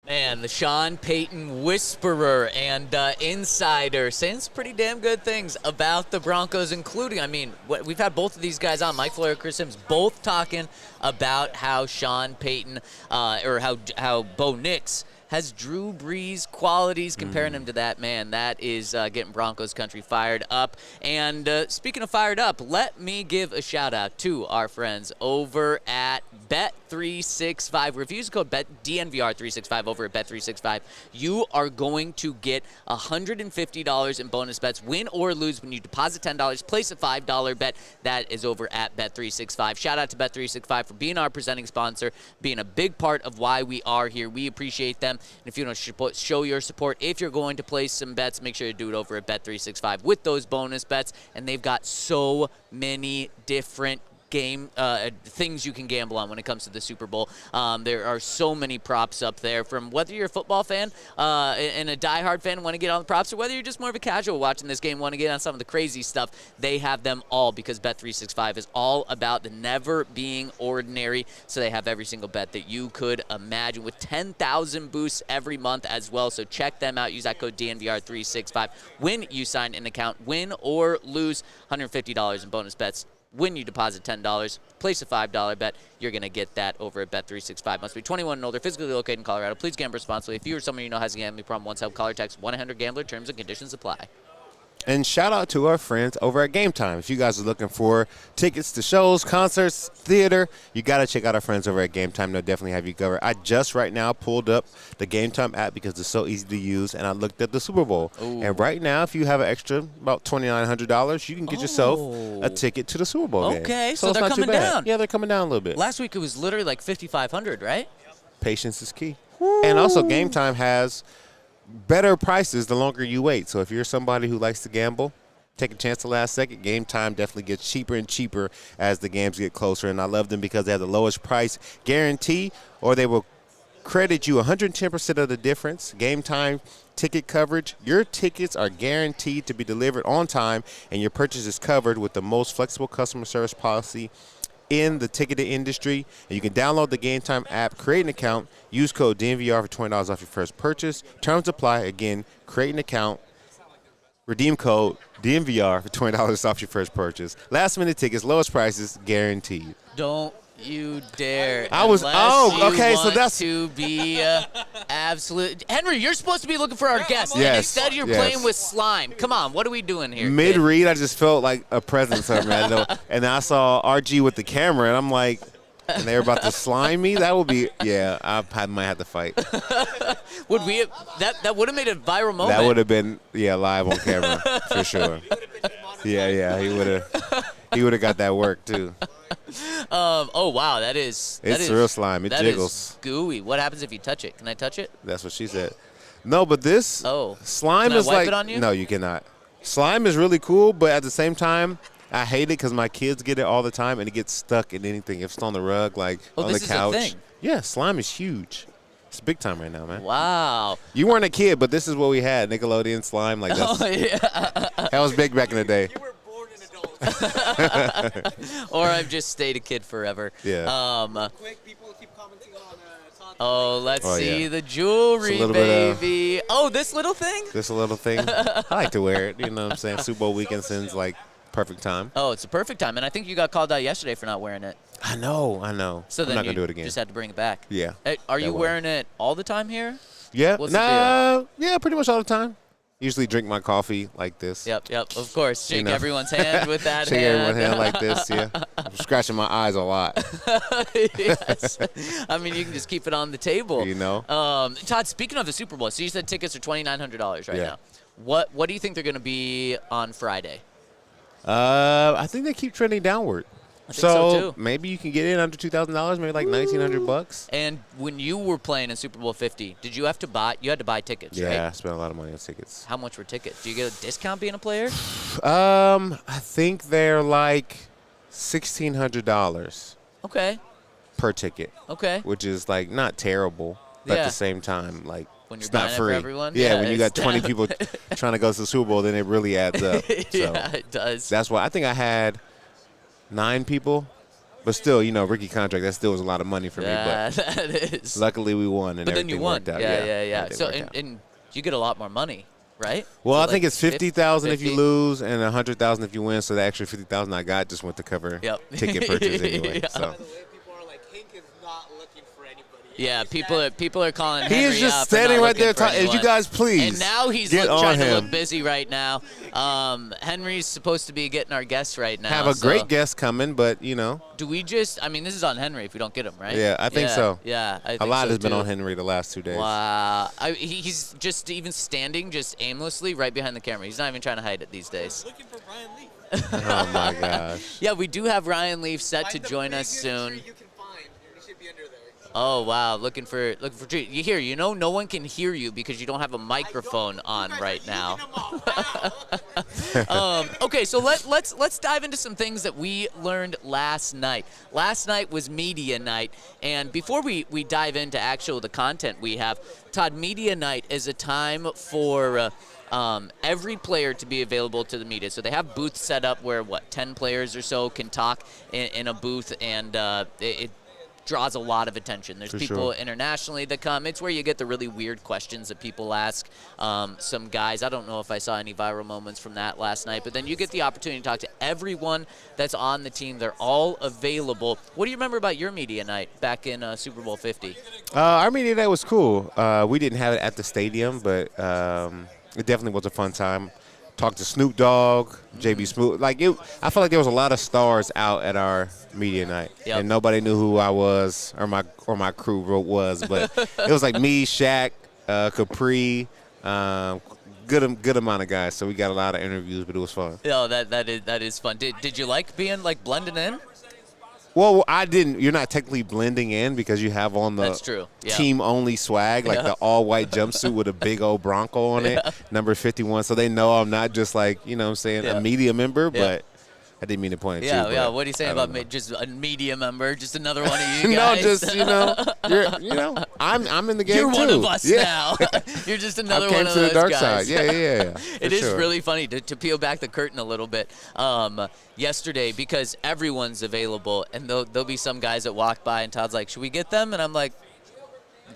Man, the Sean Payton whisperer and insider saying some pretty damn good things about the Broncos, including, we've had both of these guys on, Mike Florio, Chris Sims, both talking about how Sean Payton or how Bo Nix has Drew Brees qualities. Comparing him to that man, that is getting Broncos country fired up. And speaking of fired up, let me give a shout out to our friends over at Bet365. If you use the code DNVR365 over at Bet365, you are going to get $150 in bonus bets, win or lose, when you deposit $10, place a $5 bet. That is over at Bet365. Shout out to Bet365 for being our presenting sponsor, being a big part of why we are here. We appreciate them. And if you want to show your support, if you're going to place some bets, make sure to do it over at Bet365 with those bonus bets. And they've got so many different things you can gamble on when it comes to the Super Bowl. There are so many props up there, from whether you're a football fan and a diehard fan and want to get on the props, or whether you're just more of a casual watching this game, want to get on some of the crazy stuff. They have them all, because Bet365 is all about the never being ordinary. So they have every single bet that you could imagine, with 10,000 boosts every month as well. So check them out. Use that code DNVR365 when you sign an account. Win or lose, $150 in bonus bets. When you deposit $10, place a $5 bet, you're going to get that over at Bet365. Must be 21 and older, physically located in Colorado. Please gamble responsibly. If you or someone you know has a gambling problem, once help, call or text 1-800-GAMBLER. Terms and conditions apply. And shout out to our friends over at Game Time. If you guys are looking for tickets to shows, concerts, theater, you got to check out our friends over at Game Time. They'll definitely have you covered. I just right now pulled up the Game Time app because it's so easy to use, and I looked at the Super Bowl. Ooh. And right now, if you have an extra about $2,900, you can get yourself a ticket to the Super Bowl game. Okay, so it's they're not too coming bad. down. Yeah, they're coming down a little bit. Last week it was literally like $5,500, right? Patience is key. And also, Game Time has better prices the longer you wait. So if you're somebody who likes to gamble, take a chance the last second. Game Time definitely gets cheaper and cheaper as the games get closer. And I love them because they have the lowest price guarantee, or they will credit you 110% of the difference. Game Time ticket coverage. Your tickets are guaranteed to be delivered on time, and your purchase is covered with the most flexible customer service policy in the ticketing industry. And you can download the Game Time app, create an account, use code DNVR for $20 off your first purchase. Terms apply. Again, create an account, redeem code DNVR for $20 off your first purchase. Last minute tickets, lowest prices guaranteed. Don't you dare. I was- unless oh, you okay, so want that's- to be absolute. Henry, you're supposed to be looking for our guests. And Yes, instead, you're yes. playing with slime. Come on, what are we doing here? kid? Mid-read, I just felt like a presence of me. And then I saw RG with the camera, and I'm like, and they were about to slime me? That would be, yeah, I might have to fight. Would we? That would have made a viral moment. That would have been, yeah, live on camera, for sure. Yeah, he would have got that work, too. Oh wow, that is. It's real slime. It that jiggles. is gooey. What happens if you touch it? Can I touch it? That's what she said. No, but this slime Can I is wipe like, it on you? no, you cannot. Slime is really cool, but at the same time, I hate it because my kids get it all the time, and it gets stuck in anything. If it's on the rug, like on the this is a couch. thing. Yeah, slime is huge. It's big time right now, man. Wow. You weren't a kid, but this is what we had. Nickelodeon slime. Like that's, Oh yeah. that was big back in the day. You were born an adult. Or I've just stayed a kid forever. Yeah. Quick, people keep commenting on Todd. Oh, let's Oh, see yeah. the jewelry, It's a little bit of- baby. Oh, this little thing? This a little thing. I like to wear it. You know what I'm saying? Super Bowl weekend sends like perfect time. Oh, it's a perfect time. And I think you got called out yesterday for not wearing it. I know. So I'm then not you gonna do it again. just had to bring it back. Yeah. Hey, are that you way. wearing it all the time here? Yeah. What's the Yeah, pretty much all the time. Usually drink my coffee like this. Yep. Of course. Shake know. everyone's hand with that Shake hand. everyone's hand like this, yeah. I'm scratching my eyes a lot, Yes. I mean, you can just keep it on the table. you know. Todd, speaking of the Super Bowl, so you said tickets are $2,900 right Yeah. now. What do you think they're going to be on Friday? I think they keep trending downward. I think so, too. Maybe you can get in under $2,000, maybe like $1,900. And when you were playing in Super Bowl 50, did you have to buy? You had to buy tickets, Yeah, I right? spent a lot of money on tickets. How much were tickets? Do you get a discount being a player? I think they're like $1,600 Okay. per ticket, Okay. which is like not terrible, but at Yeah. the same time, like When you're it's not buying it for free. everyone? Yeah, Yeah, when you got it's 20 people trying to go to the Super Bowl, then it really adds up. So Yeah, it does. that's why I think I had 9 people, but still, you know, rookie contract, that still was a lot of money for me. Yeah, But that is. luckily we won, and But then you everything won. worked out. Yeah. everything So, worked out. and you get a lot more money, right? Well, So I think like it's 50,000 if you 50? lose and 100,000 if you win. So the extra 50,000 I got just went to cover Yep. ticket purchase anyway. Yeah. So By the way, people are like, Hank is not looking for anybody. Yeah, people are calling He Henry is just out for standing not right there. looking for As you anyone. guys please. And now he's get on trying to him. look busy right now. Henry's supposed to be getting our guests right now. Have a so great guest coming, but do we just? I mean, this is on Henry if we don't get him, right? Yeah, I think so. Yeah, I think a lot so has been too. on Henry the last 2 days. Wow, he's just even standing just aimlessly right behind the camera. He's not even trying to hide it these days. Looking for Ryan Leaf. Oh my gosh. Yeah, we do have Ryan Leaf set to Find the join us biggest soon. tree you can find. He should be under there. Oh wow, looking for tree. You hear? No one can hear you because you don't have a microphone on right now. Okay, so let's dive into some things that we learned last night. Last night was media night, and before we dive into the content we have, Todd, media night is a time for every player to be available to the media. So they have booths set up where 10 players or so can talk in a booth, and it draws a lot of attention. There's people internationally that come. It's where you get the really weird questions that people ask. Some guys, I don't know if I saw any viral moments from that last night, but then you get the opportunity to talk to everyone that's on the team. They're all available. What do you remember about your media night back in Super Bowl 50? Our media night was cool. We didn't have it at the stadium, but it definitely was a fun time. Talked to Snoop Dogg, JB Smoot. I felt like there was a lot of stars out at our media night, and nobody knew who I was or my crew was. But it was like me, Shaq, Capri, good amount of guys. So we got a lot of interviews, but it was fun. Oh, that is fun. Did you like being blending in? Well, I didn't. You're not technically blending in because you have on the That's true. Yeah. team-only swag, like the all-white jumpsuit with a big old Bronco on it, number 51. So they know I'm not just a media member, but I didn't mean to point at you. Yeah. What are you saying about just a media member, just another one of you No, guys? just I'm in the game You're too. one of us Yeah. now. You're just another I came one of to those the dark guys. side. Yeah. It is really funny to peel back the curtain a little bit. Yesterday, because everyone's available, and there'll be some guys that walk by, and Todd's like, "Should we get them?" And I'm like,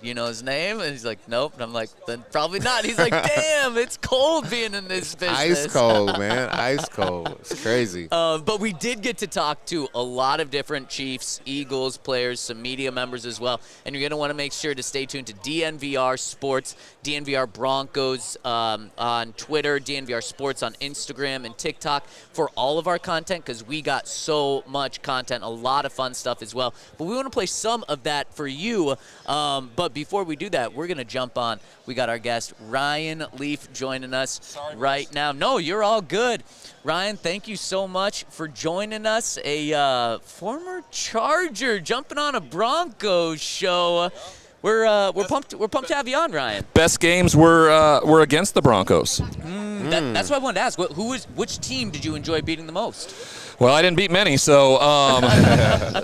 "You know his name?" And he's like, "Nope." And I'm like, "Then probably not." He's like, "Damn, it's cold being in this business." Ice cold, man. Ice cold. It's crazy. But we did get to talk to a lot of different Chiefs, Eagles players, some media members as well. And you're going to want to make sure to stay tuned to DNVR Sports, DNVR Broncos on Twitter, DNVR Sports on Instagram and TikTok for all of our content, because we got so much content, a lot of fun stuff as well. But we want to play some of that for you. But before we do that, we're going to jump on. We got our guest, Ryan Leaf, joining us right now. No, you're all good. Ryan, thank you so much for joining us. A former Charger jumping on a Broncos show. We're pumped. We're pumped to have you on, Ryan. Best games were against the Broncos. That's what I wanted to ask. Which team did you enjoy beating the most? Well, I didn't beat many, so I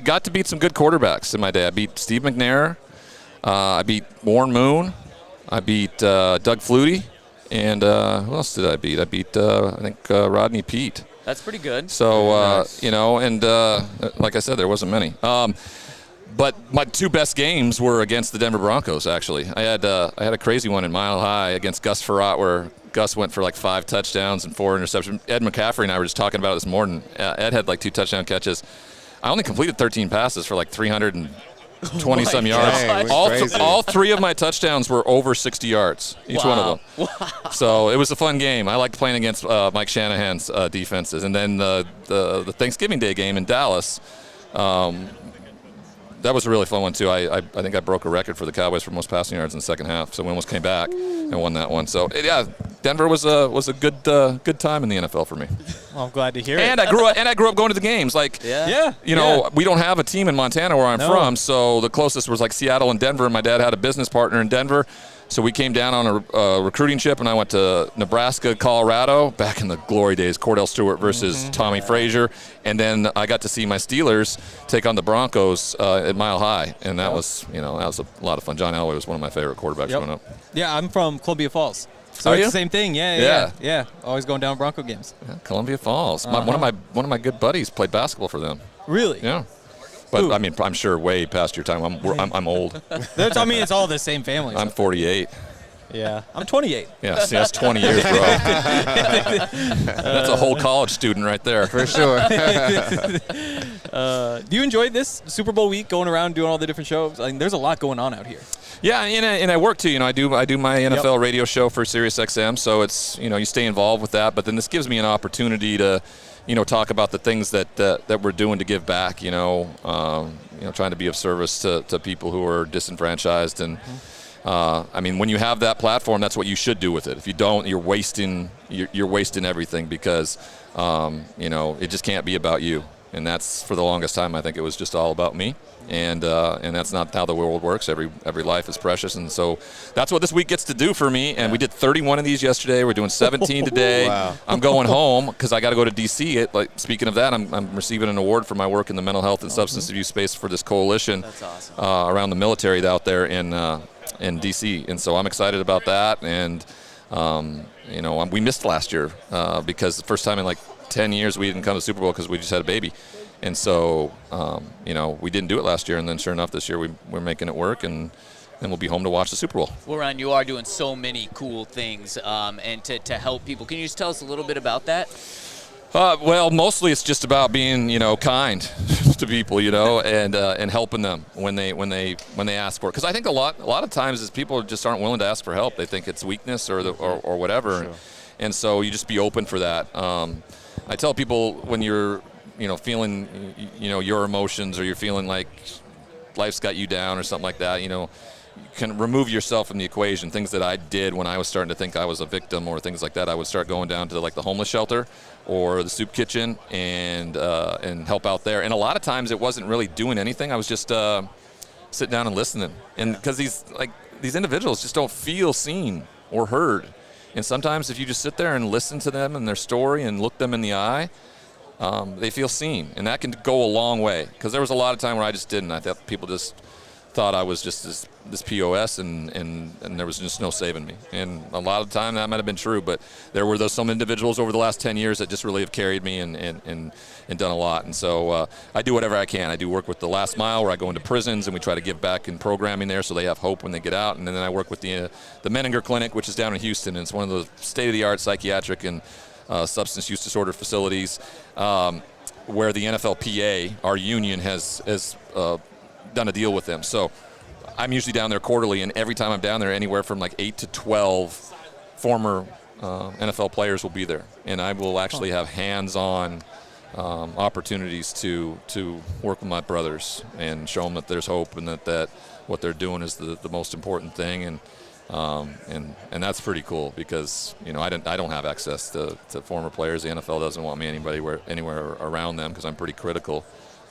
got to beat some good quarterbacks in my day. I beat Steve McNair, I beat Warren Moon, I beat Doug Flutie, and who else did I beat? I beat I think Rodney Peete. That's pretty good. So like I said, there wasn't many. But my two best games were against the Denver Broncos. Actually, I had a crazy one in Mile High against Gus Frerotte, where Gus went for like 5 touchdowns and 4 interceptions. Ed McCaffrey and I were just talking about it this morning. Ed had like 2 touchdown catches. I only completed 13 passes for like 320-some yards. Dang, all 3 of my touchdowns were over 60 yards, each one of them. Wow. So it was a fun game. I liked playing against Mike Shanahan's defenses. And then the Thanksgiving Day game in Dallas, that was a really fun one, too. I think I broke a record for the Cowboys for most passing yards in the second half. So we almost came back and won that one. So, Denver was a good time in the NFL for me. Well, I'm glad to hear it. And I grew up going to the games. We don't have a team in Montana where I'm from, so the closest was like Seattle and Denver. And my dad had a business partner in Denver. So we came down on a recruiting trip, and I went to Nebraska, Colorado, back in the glory days, Cordell Stewart versus Tommy Frazier. And then I got to see my Steelers take on the Broncos at Mile High, and that was a lot of fun. John Elway was one of my favorite quarterbacks growing up. Yeah, I'm from Columbia Falls. So Are it's you? the same thing. Yeah. Always going down Bronco games. Yeah, Columbia Falls. One of my good buddies played basketball for them. Really? Yeah. But Ooh. I mean, I'm sure way past your time. I'm old. I mean, it's all the same family. I'm 48. Yeah, I'm 28. Yeah, see, that's 20 years, bro. That's a whole college student right there. For sure. Do you enjoy this Super Bowl week, going around doing all the different shows? I mean, there's a lot going on out here. Yeah, and I work too. I do my NFL radio show for SiriusXM, so it's you stay involved with that. But then this gives me an opportunity to, talk about the things that we're doing to give back. Trying to be of service to people who are disenfranchised. And I mean, when you have that platform, that's what you should do with it. If you don't, you're wasting everything because it just can't be about you. And that's, for the longest time, I think it was just all about me. And that's not how the world works. Every life is precious, and so that's what this week gets to do for me. And we did 31 of these yesterday. We're doing 17 today. Wow. I'm going home because I got to go to D.C. Speaking of that, I'm receiving an award for my work in the mental health and substance abuse space for this coalition. That's awesome. Around the military out there in D.C. And so I'm excited about that. And we missed last year because the first time in 10 years we didn't come to the Super Bowl because we just had a baby. And so, we didn't do it last year, and then sure enough, this year we're making it work, and then we'll be home to watch the Super Bowl. Well, Ron, you are doing so many cool things and to help people. Can you just tell us a little bit about that? Well, mostly it's just about being, kind to people, and helping them when they ask for it. Because I think a lot of times is people just aren't willing to ask for help. They think it's weakness or whatever, Sure. And so you just be open for that. I tell people when you're feeling, your emotions, or you're feeling like life's got you down or something like that, you can remove yourself from the equation. Things that I did when I was starting to think I was a victim or things like that, I would start going down to the homeless shelter or the soup kitchen and help out there. And a lot of times it wasn't really doing anything. I was just sitting down and listening. And because these individuals just don't feel seen or heard. And sometimes if you just sit there and listen to them and their story and look them in the eye, they feel seen, and that can go a long way. Because there was a lot of time where I just didn't. I thought people just thought I was just this POS, and there was just no saving me. And a lot of the time that might have been true, but there were some individuals over the last 10 years that just really have carried me and done a lot. And so I do whatever I can. I do work with the Last Mile, where I go into prisons and we try to give back in programming there so they have hope when they get out. And then I work with the Menninger Clinic, which is down in Houston, and it's one of the state-of-the-art psychiatric and substance use disorder facilities where the NFLPA, our union, has done a deal with them. So I'm usually down there quarterly, and every time I'm down there, anywhere from 8 to 12 former NFL players will be there. And I will actually have hands-on opportunities to work with my brothers and show them that there's hope and that what they're doing is the most important thing. And that's pretty cool because I don't have access to former players. The NFL doesn't want me anywhere around them because I'm pretty critical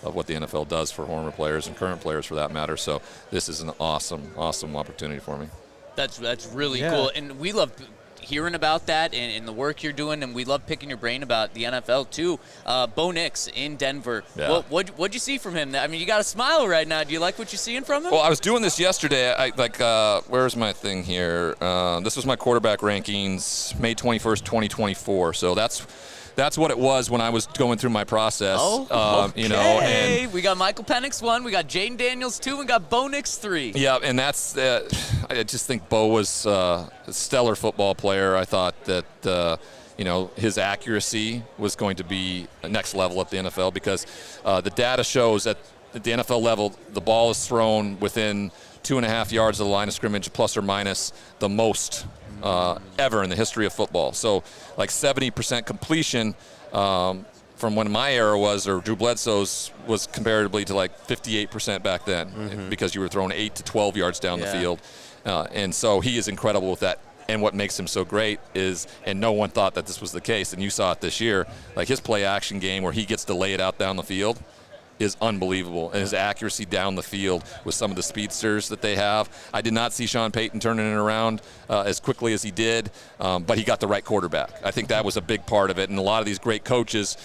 of what the NFL does for former players and current players for that matter. So this is an awesome opportunity for me. That's really cool, and we love hearing about that and the work you're doing, and we love picking your brain about the NFL too. Bo Nix in Denver. Yeah. What'd you see from him? I mean, you got a smile right now. Do you like what you're seeing from him? Well, I was doing this yesterday. Where's my thing here? This was my quarterback rankings, May 21st, 2024. So that's what it was when I was going through my process. Okay. And we got Michael Penix 1, we got Jaden Daniels 2, we got Bo Nix 3. Yeah, and that's I just think Bo was a stellar football player. I thought that his accuracy was going to be next level at the NFL because the data shows that at the NFL level, the ball is thrown within 2.5 yards of the line of scrimmage, plus or minus the most ever in the history of football. So 70% completion from when my era was, or Drew Bledsoe's, was comparatively to 58% back then because you were throwing 8 to 12 yards down the field. And so he is incredible with that. And what makes him so great is, and no one thought that this was the case, and you saw it this year, his play action game where he gets to lay it out down the field is unbelievable. And his accuracy down the field with some of the speedsters that they have. I did not see Sean Payton turning it around as quickly as he did, but he got the right quarterback. I think that was a big part of it. And a lot of these great coaches,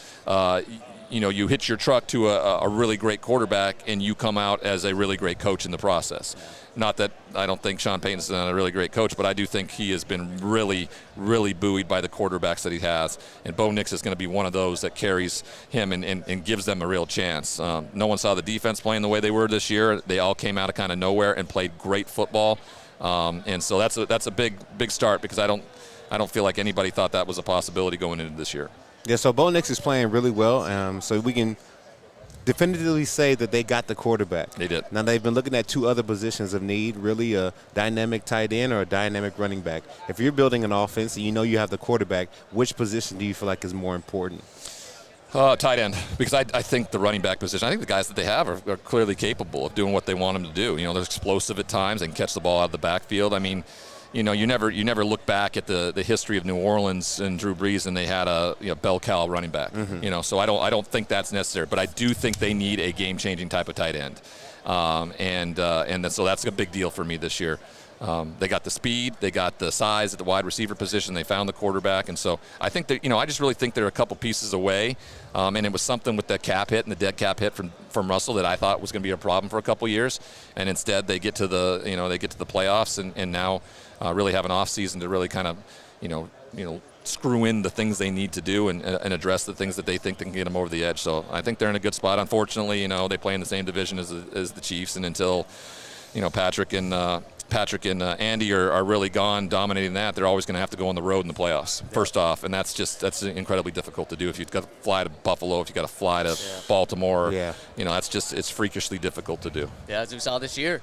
you hitch your truck to a really great quarterback and you come out as a really great coach in the process. Not that I don't think Sean Payton's not a really great coach, but I do think he has been really, really buoyed by the quarterbacks that he has. And Bo Nix is going to be one of those that carries him and gives them a real chance. No one saw the defense playing the way they were this year. They all came out of kind of nowhere and played great football. And so that's a big start because I don't feel like anybody thought that was a possibility going into this year. Yeah, so Bo Nix is playing really well, so we can definitively say that they got the quarterback. They did. Now they've been looking at two other positions of need, really a dynamic tight end or a dynamic running back. If you're building an offense and you know you have the quarterback, which position do you feel like is more important? Tight end, because I think the running back position, I think the guys that they have are clearly capable of doing what they want them to do. They're explosive at times. They can catch the ball out of the backfield. I mean, you never look back at the history of New Orleans and Drew Brees and they had a bell cow running back. So I don't think that's necessary, but I do think they need a game-changing type of tight end, so that's a big deal for me this year. They got the speed, they got the size at the wide receiver position, they found the quarterback, and so I think that I just really think they're a couple pieces away. And it was something with the cap hit and the dead cap hit from Russell that I thought was going to be a problem for a couple years, and instead they get to the playoffs and now really have an off season to really kind of screw in the things they need to do and address the things that they think that can get them over the edge. So I think they're in a good spot. Unfortunately, they play in the same division as the Chiefs, and until Patrick and Andy are really gone dominating that, they're always going to have to go on the road in the playoffs, first off, and that's incredibly difficult to do. If you've got to fly to Buffalo, if you've got to fly to Baltimore, it's freakishly difficult to do. Yeah, as we saw this year.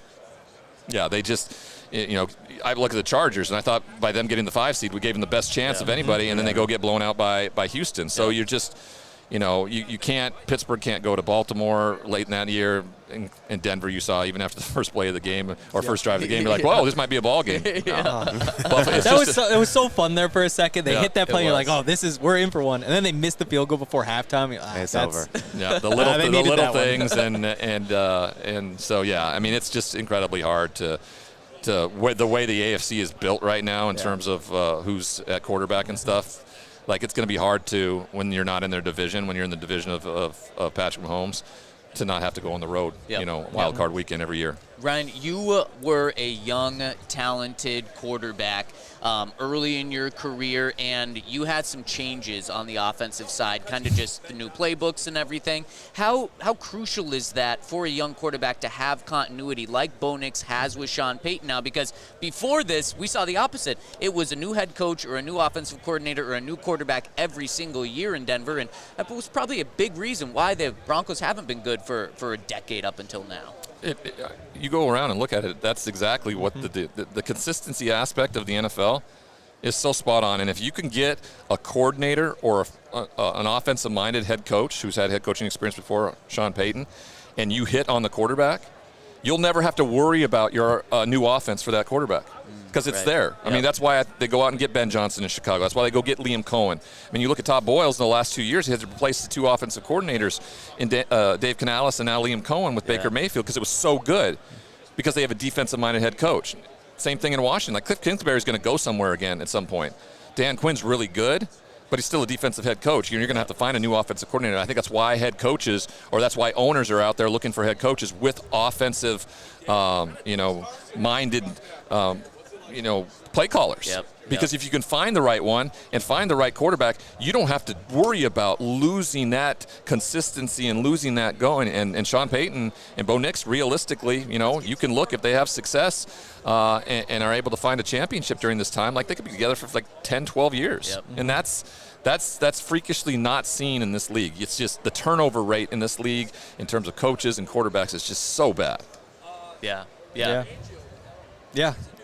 Yeah, they just, I look at the Chargers, and I thought by them getting the 5 seed, we gave them the best chance of anybody, and then they go get blown out by Houston. So you're just, you can't, Pittsburgh can't go to Baltimore late in that year. In Denver, you saw even after the first play of the game or first drive of the game, you're like, whoa, this might be a ball game. It was so fun there for a second. They hit that play, and you're like, oh, we're in for one. And then they missed the field goal before halftime. It's over. Yeah, the little things, and so I mean, it's just incredibly hard to the way the AFC is built right now in terms of who's at quarterback and stuff. Like, it's going to be hard to, when you're not in their division, when you're in the division of Patrick Mahomes, to not have to go on the road, wild card weekend every year. Ryan, you were a young, talented quarterback early in your career, and you had some changes on the offensive side, kind of just the new playbooks and everything. How crucial is that for a young quarterback to have continuity like Bo Nix has with Sean Payton now? Because before this, we saw the opposite. It was a new head coach or a new offensive coordinator or a new quarterback every single year in Denver, and that was probably a big reason why the Broncos haven't been good for a decade up until now. You go around and look at it, that's exactly what the consistency aspect of the NFL is so spot on. And if you can get a coordinator or an offensive-minded head coach who's had head coaching experience before, Sean Payton, and you hit on the quarterback, you'll never have to worry about your new offense for that quarterback because it's there. I mean, that's why they go out and get Ben Johnson in Chicago. That's why they go get Liam Cohen. I mean, you look at Todd Boyles in the last 2 years, he had to replace the two offensive coordinators in Dave Canales and now Liam Cohen with Baker Mayfield because it was so good because they have a defensive-minded head coach. Same thing in Washington. Like, Cliff Kingsbury's going to go somewhere again at some point. Dan Quinn's really good, but he's still a defensive head coach. You're going to have to find a new offensive coordinator. I think that's why head coaches, or that's why owners are out there looking for head coaches with offensive, minded, play callers. Because if you can find the right one and find the right quarterback, you don't have to worry about losing that consistency and losing that going. And Sean Payton and Bo Nix, realistically, you can look if they have success and are able to find a championship during this time, like they could be together for like 10, 12 years. And that's freakishly not seen in this league. It's just the turnover rate in this league in terms of coaches and quarterbacks is just so bad. Yeah.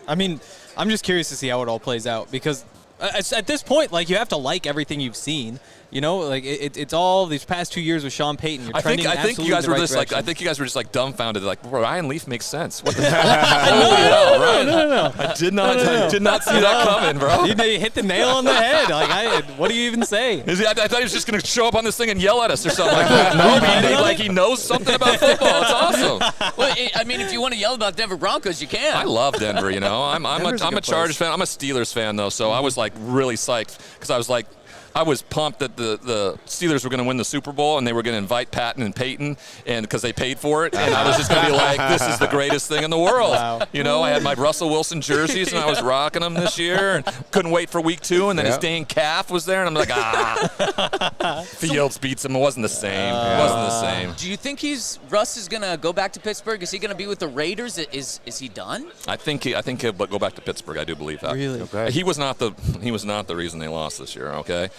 I mean, I'm just curious to see how it all plays out because at this point, like, you have to like everything you've seen. Like it's all these past 2 years with Sean Payton. I think you guys were just like dumbfounded. Like, Ryan Leaf makes sense. What the hell? No. I did not see that coming, bro. You hit the nail on the head. Like, what do you even say? I thought he was just going to show up on this thing and yell at us or something like that. No, he knows something about football. It's awesome. Well, I mean, if you want to yell about Denver Broncos, you can. I love Denver. I'm a Chargers fan. I'm a Steelers fan though, so I was like really psyched because I was like, I was pumped that the Steelers were going to win the Super Bowl and they were going to invite Patton and Peyton, and because they paid for it, and I was just going to be like, this is the greatest thing in the world. Wow. You know, I had my Russell Wilson jerseys and I was rocking them this year, and couldn't wait for week 2. And then his dang calf was there, and I'm like, Fields beats him. It wasn't the same. It wasn't the same. Do you think Russ is going to go back to Pittsburgh? Is he going to be with the Raiders? Is he done? I think he'll go back to Pittsburgh. I do believe that. Really? Okay. He was not the reason they lost this year. Okay.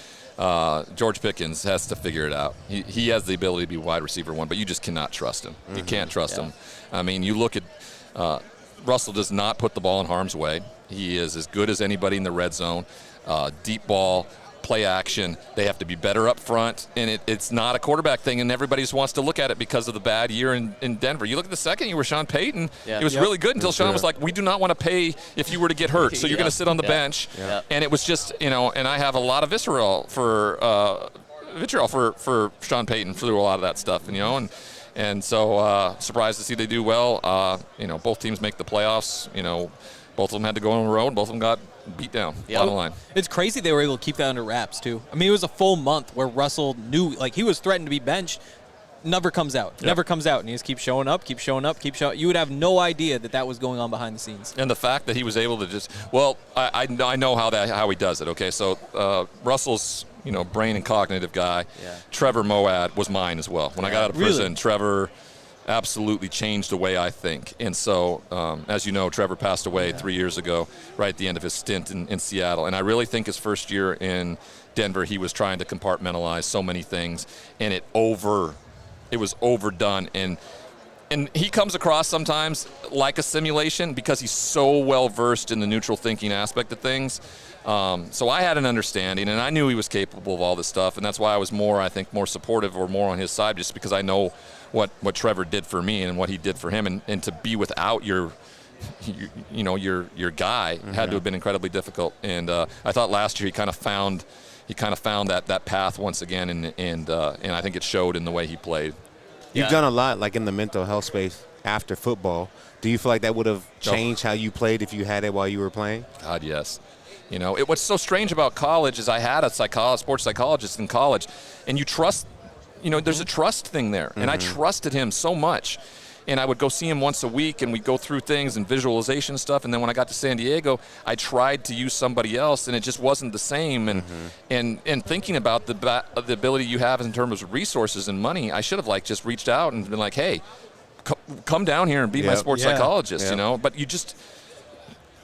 George Pickens has to figure it out. He has the ability to be wide receiver 1, but you just cannot trust him. You can't trust him. I mean, you look at Russell does not put the ball in harm's way. He is as good as anybody in the red zone. Deep ball, play action. They have to be better up front, and it's not a quarterback thing, and everybody just wants to look at it because of the bad year in Denver. You look at the second year with Sean Payton, it was really good until Sean was like, we do not want to pay if you were to get hurt, so you're going to sit on the bench. And it was just, and I have a lot of vitriol for Sean Payton through a lot of that stuff, and so surprised to see they do well. Both teams make the playoffs. Both of them had to go on the road. Both of them got beat down. Bottom line. It's crazy they were able to keep that under wraps, too. I mean, it was a full month where Russell knew, like, he was threatened to be benched. Never comes out. Never comes out. And he just keeps showing up. You would have no idea that was going on behind the scenes. And the fact that he was able to just, I know how he does it, okay? So Russell's, brain and cognitive guy. Yeah. Trevor Moawad was mine as well. When I got out of prison, really? Trevor absolutely changed the way I think. And so, as you know, Trevor passed away 3 years ago, right at the end of his stint in Seattle. And I really think his first year in Denver, he was trying to compartmentalize so many things, and it was overdone. And he comes across sometimes like a simulation because he's so well versed in the neutral thinking aspect of things. So I had an understanding, and I knew he was capable of all this stuff, and that's why I was more supportive or more on his side, just because I know what Trevor did for me and what he did for him, and to be without your guy had to have been incredibly difficult. And I thought last year he kind of found that path once again, and I think it showed in the way he played. You've done a lot, like in the mental health space after football. Do you feel like that would have changed how you played if you had it while you were playing? God, yes. What's so strange about college is I had a sports psychologist in college, and you trust. There's a trust thing there, and I trusted him so much. And I would go see him once a week, and we'd go through things and visualization stuff. And then when I got to San Diego, I tried to use somebody else, and it just wasn't the same. And thinking about the ability you have in terms of resources and money, I should have just reached out and been like, hey, come down here and be my sports psychologist, But you just,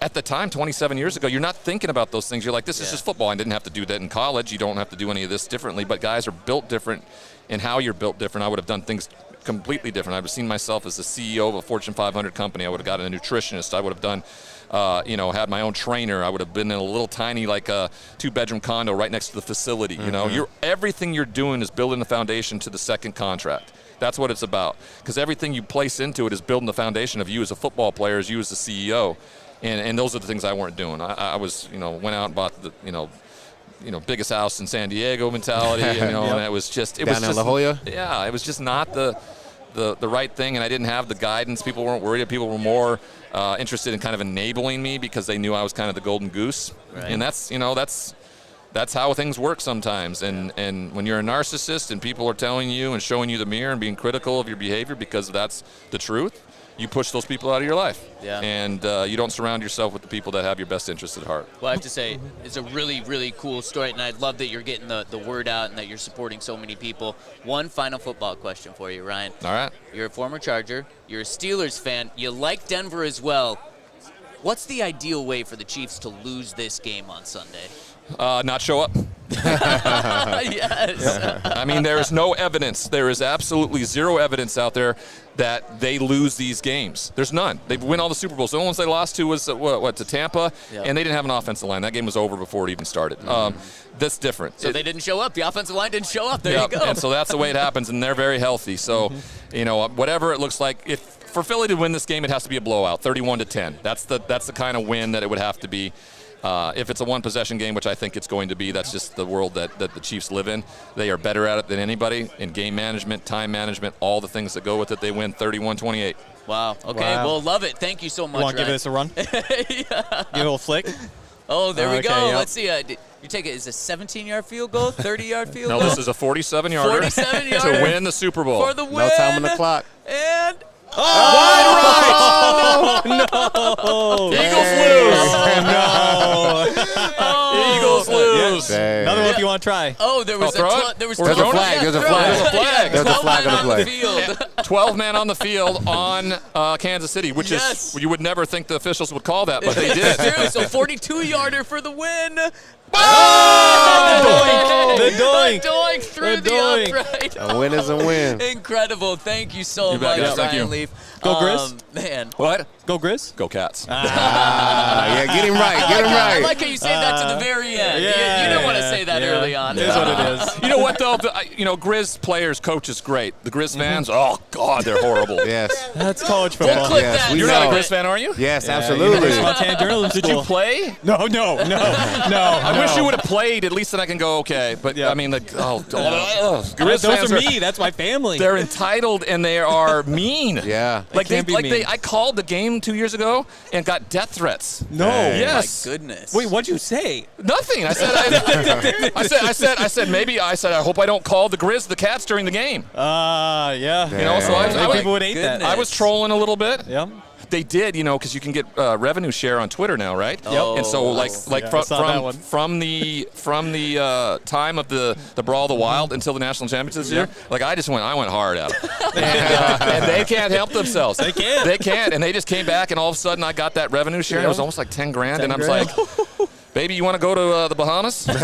at the time, 27 years ago, you're not thinking about those things. You're like, this is just football. I didn't have to do that in college. You don't have to do any of this differently. But guys are built different, and how you're built different. I would have done things completely different. I would have seen myself as the CEO of a Fortune 500 company. I would have gotten a nutritionist. I would have done, had my own trainer. I would have been in a little tiny, 2-bedroom condo right next to the facility. Everything you're doing is building the foundation to the second contract. That's what it's about. Because everything you place into it is building the foundation of you as a football player, as you as the CEO. And those are the things I weren't doing. I was, went out and bought the, biggest house in San Diego mentality, and it was just down in La Jolla. Yeah, it was just not the right thing, and I didn't have the guidance. People weren't worried. People were more interested in kind of enabling me because they knew I was kind of the golden goose, and that's how things work sometimes. And when you're a narcissist and people are telling you and showing you the mirror and being critical of your behavior because that's the truth, you push those people out of your life. Yeah. And you don't surround yourself with the people that have your best interest at heart. Well, I have to say, it's a really, really cool story, and I love that you're getting the word out and that you're supporting so many people. One final football question for you, Ryan. All right. You're a former Charger. You're a Steelers fan. You like Denver as well. What's the ideal way for the Chiefs to lose this game on Sunday? Not show up. Yes. I mean, there is no evidence. There is absolutely zero evidence out there that they lose these games. There's none. They win all the Super Bowls. The only ones they lost to was to Tampa, and they didn't have an offensive line. That game was over before it even started. That's different. So they didn't show up. The offensive line didn't show up. There you go. And so that's the way it happens, and they're very healthy. So, whatever it looks like, for Philly to win this game, it has to be a blowout, 31-10. That's the kind of win that it would have to be. If it's a one-possession game, which I think it's going to be, that's just the world that the Chiefs live in. They are better at it than anybody in game management, time management, all the things that go with it. They win 31-28. Wow. Okay. Wow. Well, love it. Thank you so much. You want to give this a run? Yeah. Give it a little flick? Oh, there we Okay, go. yep. Let's see. You take it as a 17-yard field goal, 30-yard field No, goal? this is a 47-yarder 47-yarder to win the Super Bowl. for the win. No time on the clock. And Eagles lose. Eagles lose. Dang. Another one if you want to try. there was throw a it? there was There's a 12 flag. There's a flag. There's a flag. There's a flag on the play. field. 12 men on the field on Kansas City, which Yes. is you would never think the officials would call that, but they did. So 42-yarder for the win. The doink. The doink through The the doink. upright. A win is a win. Incredible. Thank you so You bet, much, guys. Thank Ryan you. Leaf. Go Grizz. Man. What? Go Grizz. Go Cats. Yeah, get him right. Get him I right. like how you saved that to the very end. You didn't want to say that early on. It is what it is. You know what, though? Grizz players, coach is great. The Grizz fans, oh, God, they're horrible. Yes. That's college We'll football. clip Yes, that. we You're know. not a Grizz fan, are you? Yes, Yeah, absolutely. University of Montana Journalism Did you School. play? No. I wish you would have played. At least then I can go, okay. But, Yeah. I mean, Grizz Those fans are me. That's my family. They're entitled and they are mean. Yeah. Like can't be mean. I called the game 2 years ago and got death threats. No. Dang. Yes. My goodness. Wait, what'd you say? Nothing. I said maybe I hope I don't call the Grizz the Cats during the game. Yeah. You know, so I People would hate that. goodness. I was trolling a little bit. Yeah. They did, because you can get revenue share on Twitter now, right? Yep. And so like Yeah, I saw that one. from the time of the Brawl of the Wild until the national championship this year, like I went hard at them, and they can't help themselves. They can't, and they just came back, and all of a sudden I got that revenue share. And it was almost like 10 grand, and I'm like, baby, you want to go to the Bahamas? So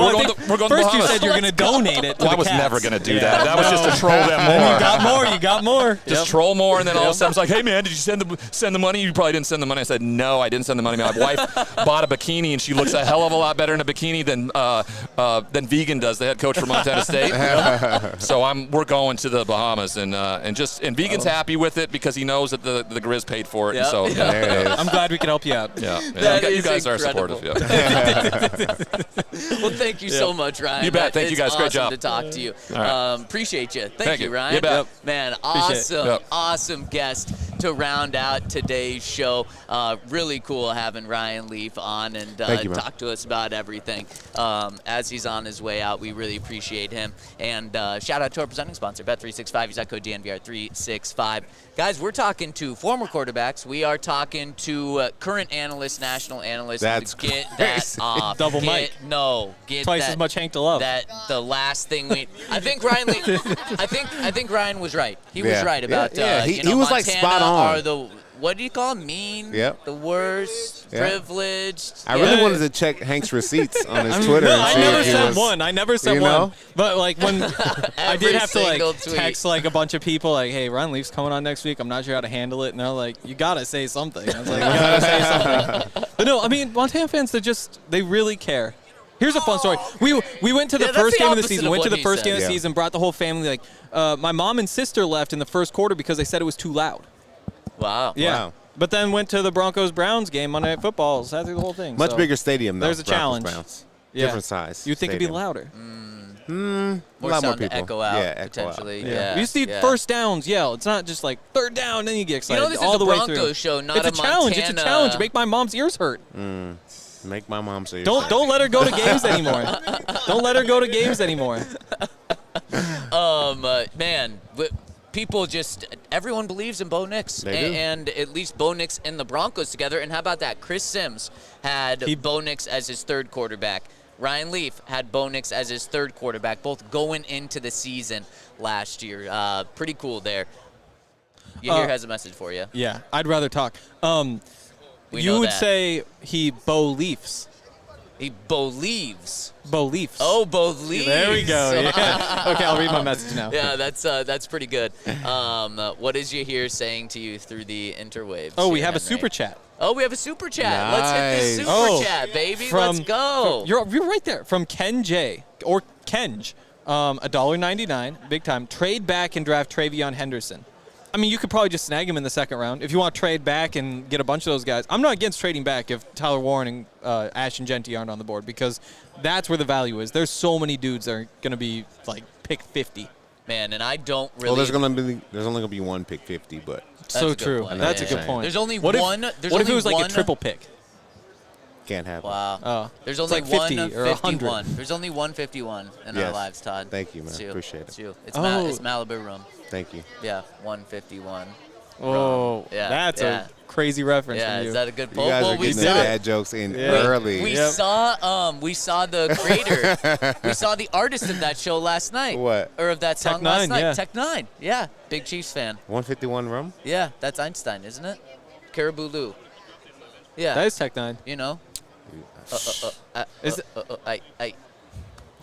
we're going to the First you Bahamas. said you were going to donate it to Well, I the was Cats. never going to do that. That was just to troll them Then more. you got more. Just troll more, and then all of a sudden it's like, hey man, did you send the money? You probably didn't send the money. I said, no, I didn't send the money. My wife bought a bikini, and she looks a hell of a lot better in a bikini than Vegan does, the head coach for Montana State. So we're going to the Bahamas, and Vegan's happy with it because he knows that the Grizz paid for it. Yep. And so There it is. I'm glad we could help you out. yeah, That you is guys incredible. are supportive. Yeah. Well, thank you so much, Ryan. You bet. Thank you, guys. It's Great awesome job. to talk to you. All right. Appreciate you. Thank Thank you, you. Ryan. You bet. Yep. Man, Appreciate it. awesome, Yep. awesome guest to round out today's show. Really cool having Ryan Leaf on and Thank you, man. talk to us about everything. As he's on his way out, we really appreciate him. And shout out to our presenting sponsor, Bet365. Use that code DNVR365. Guys, we're talking to former quarterbacks. We are talking to current analysts, national analysts. That's get that crazy. off. Double mic. Get Twice that, as much Hank to love. That the last thing we. I think Ryan. I think Ryan was right. He was Yeah. right about. Yeah, he you know, was, like, Montana spot on. Are the what do you call them? Mean. Yep. The worst. Yeah. Privileged. I really wanted to check Hank's receipts on his Twitter. No, and I see never if he sent was, one. I never sent you one. know? But like when I did have to like single tweet. text like a bunch of people like, "Hey, Ryan Leaf's coming on next week. I'm not sure how to handle it." And they're like, "You gotta say something." I was like, "You gotta say something." But no, I mean Montana fans, they really care. Here's a fun story. We went to the Yeah, that's first the game of the opposite season. of Went to what the he first said. game of the Yeah. season. Brought the whole family. Like my mom and sister left in the first quarter because they said it was too loud. Wow. Yeah. Wow. But then went to the Broncos-Browns game Monday Night Football. Sat through the whole thing. Much so bigger stadium, though. There's a Broncos, challenge. Browns. Yeah. Different size. You'd think it'd be stadium. louder. More a lot more sound to people. echo out Yeah, echo out. potentially. Yeah. We used to see first downs yell. It's not just like third down, then you get You excited know, this all is the a way Broncos through. show, not It's a challenge. Montana. It's a challenge. Make my mom's ears hurt. Make my mom say Don't let her go to games anymore. Don't let her go to games anymore. Man, people everyone believes in Bo Nix. They do. And at least Bo Nix and the Broncos together. And how about that? Chris Sims had Bo Nix as his third quarterback. Ryan Leaf had Bo Nix as his third quarterback, both going into the season last year. Pretty cool there. Yahir has a message for you. Yeah, I'd rather talk. We You know would that. say he Bo Leafs. He believes. Bo Leafs. Oh, both leaves. There we go. Yeah. Okay, I'll read my message now. Yeah, that's pretty good. What is Yahir saying to you through the interwaves? Oh, we here, have a Henry? super chat. Oh, we have a super chat. Let's hit this Nice. super Oh, chat, baby. Let's go. You're right there. From Ken J. Or Kenj. $1.99. Big time. Trade back and draft Travion Henderson. I mean, you could probably just snag him in the second round. If you want to trade back and get a bunch of those guys. I'm not against trading back if Tyler Warren and Ashton Genty aren't on the board because that's where the value is. There's so many dudes that are going to be, like, pick 50. Man, and I don't really. Well, there's only gonna be one pick 50, but So a good true. point. That's a Yeah. good point. There's only what one. If, There's what if only it was like one, a triple pick? Can't happen. Wow. Oh. There's It's only like 50 or 100. 151. There's only 151 in our Yes. lives, Todd. Thank you, man. It's you. Appreciate it. It's you. It's, Oh. it's Malibu room. Thank you. Yeah, 151. Oh, Yeah, that's yeah. a crazy reference Yeah, from you. is that a good You poll? guys Well, are we getting the saw dad jokes in Yeah. early. we Yep. saw the creator. We saw the artist of that show last night. What? Or of that song Tech last Nine, night. yeah. Tech Nine. Yeah, big Chiefs fan. 151 rum? Yeah, that's Einstein, isn't it? Caribou Lou. Yeah. That is Tech 9. You know. Is it-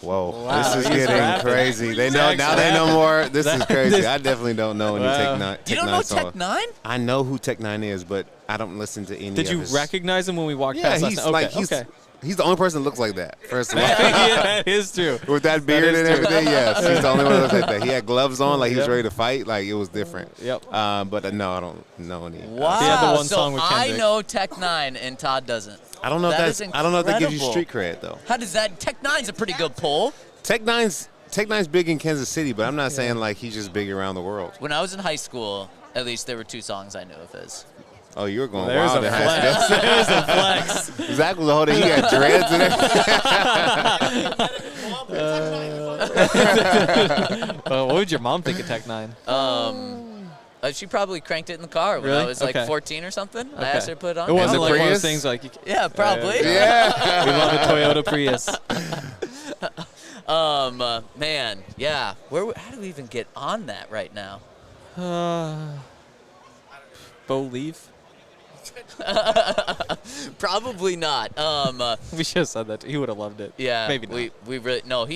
Whoa, Wow, this is he's getting rapping. crazy. They know now. They know more. This is crazy. I definitely don't know any Wow. Tech Nine. You don't know Tech Nine? I know who Tech Nine is, but I don't listen to any. Did of you his... recognize him when we walked Yeah, past last he's night? Okay, like he's the only person that looks like that. First of all, yeah, that is true. with that beard is and true. everything, yes, he's the only one that looks like that. He had gloves on, like he was Yep. ready to fight, like it was different. Yep. But no, I don't know any. Wow. He had the one so song with I Kendrick. know Tech Nine and Todd doesn't. I don't know if That that's. is I don't know if that gives you incredible. street cred though. How does that? Tech Nine's a pretty good poll. Tech Nine's big in Kansas City, but I'm not saying like he's just big around the world. When I was in high school, at least there were 2 songs I knew of his. Oh, you were going There's wild a in high school. flex. There's a flex. Zach was the whole day. He had dreads and everything. What would your mom think of Tech 9? She probably cranked it in the car when I Really? was like Okay. 14 or something. I asked her to put it on. It wasn't the like one of Prius? those things like, Yeah, probably. Yeah. we love a Toyota Prius. Man, yeah. How do we even get on that right now? Bo Leave? Probably not. We should have said that. He would have loved it. Yeah. Maybe not. We really no.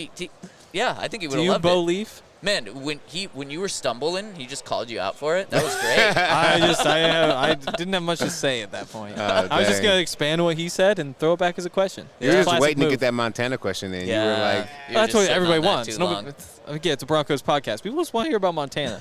Yeah, I think he would Do have you loved Bo it. Leaf? Man, when you were stumbling, he just called you out for it. That was great. I didn't have much to say at that point. I was just dang. going to expand what he said and throw it back as a question. You were just Classic waiting move. to get that Montana question in. Yeah. You were like, You were That's just what sitting everybody on that wants. too Nobody, long. again, it's a Broncos podcast. People just want to hear about Montana.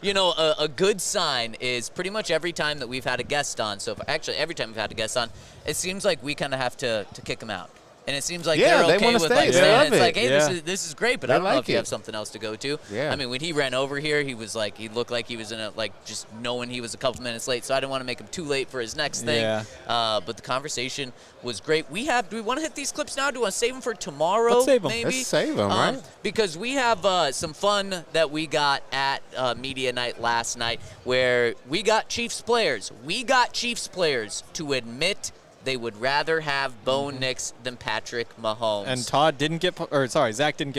You know, a good sign is pretty much every time that we've had a guest on. So actually, every time we've had a guest on, it seems like we kind of have to kick them out. And it seems like Yeah, they're they okay wanna with stay. like They saying love it's it. like, hey, Yeah. this is great, but They I don't know like if you it. have something else to go to. Yeah. I mean, when he ran over here, he was like, he looked like he was in a like just knowing he was a couple minutes late, so I didn't want to make him too late for his next thing. Yeah. But the conversation was great. Do we want to hit these clips now? Do we want to save them for tomorrow? Let's save 'em. Maybe? Let's save 'em, right? Because we have some fun that we got at Media Night last night where we got Chiefs players. We got Chiefs players to admit they would rather have Bo Nix than Patrick Mahomes. And Zach didn't get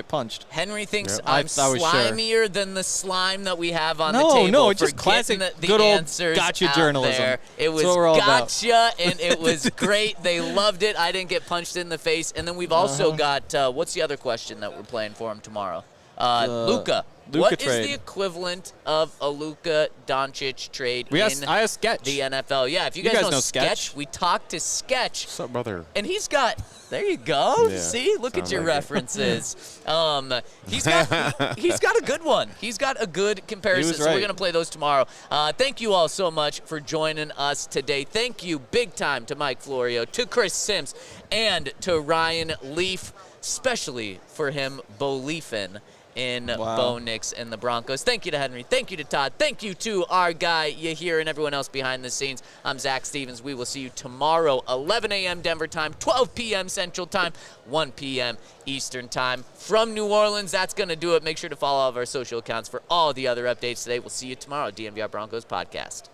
punched. Henry thinks Yep. I'm I was sure. slimier than the slime that we have on the No, table. no, it's for just classic getting the good old answers gotcha out journalism. there. It was That's what we're all about. gotcha, and it was great. They loved it. I didn't get punched in the face. And then we've also got, what's the other question that we're playing for him tomorrow? Luka. What is trade. the equivalent of a Luka Doncic trade I in asked Sketch. the NFL? Yeah, if you guys know Sketch, we talked to Sketch. what's up, brother? And he's got, there you go. Yeah, See, look at sounds your like it. references. He's got a good one. He's got a good comparison. He was So we're right. gonna play those tomorrow. Thank you all so much for joining us today. Thank you big time to Mike Florio, to Chris Sims, and to Ryan Leaf, especially for him Bo-leafing in Bo Nix and the Broncos. Thank you to Henry. Thank you to Todd. Thank you to our guy Yahir and everyone else behind the scenes. I'm Zach Stevens. We will see you tomorrow, 11 a.m. Denver time, 12 p.m. Central time, 1 p.m. Eastern time. From New Orleans, that's going to do it. Make sure to follow all of our social accounts for all the other updates today. We'll see you tomorrow, DNVR Broncos Podcast.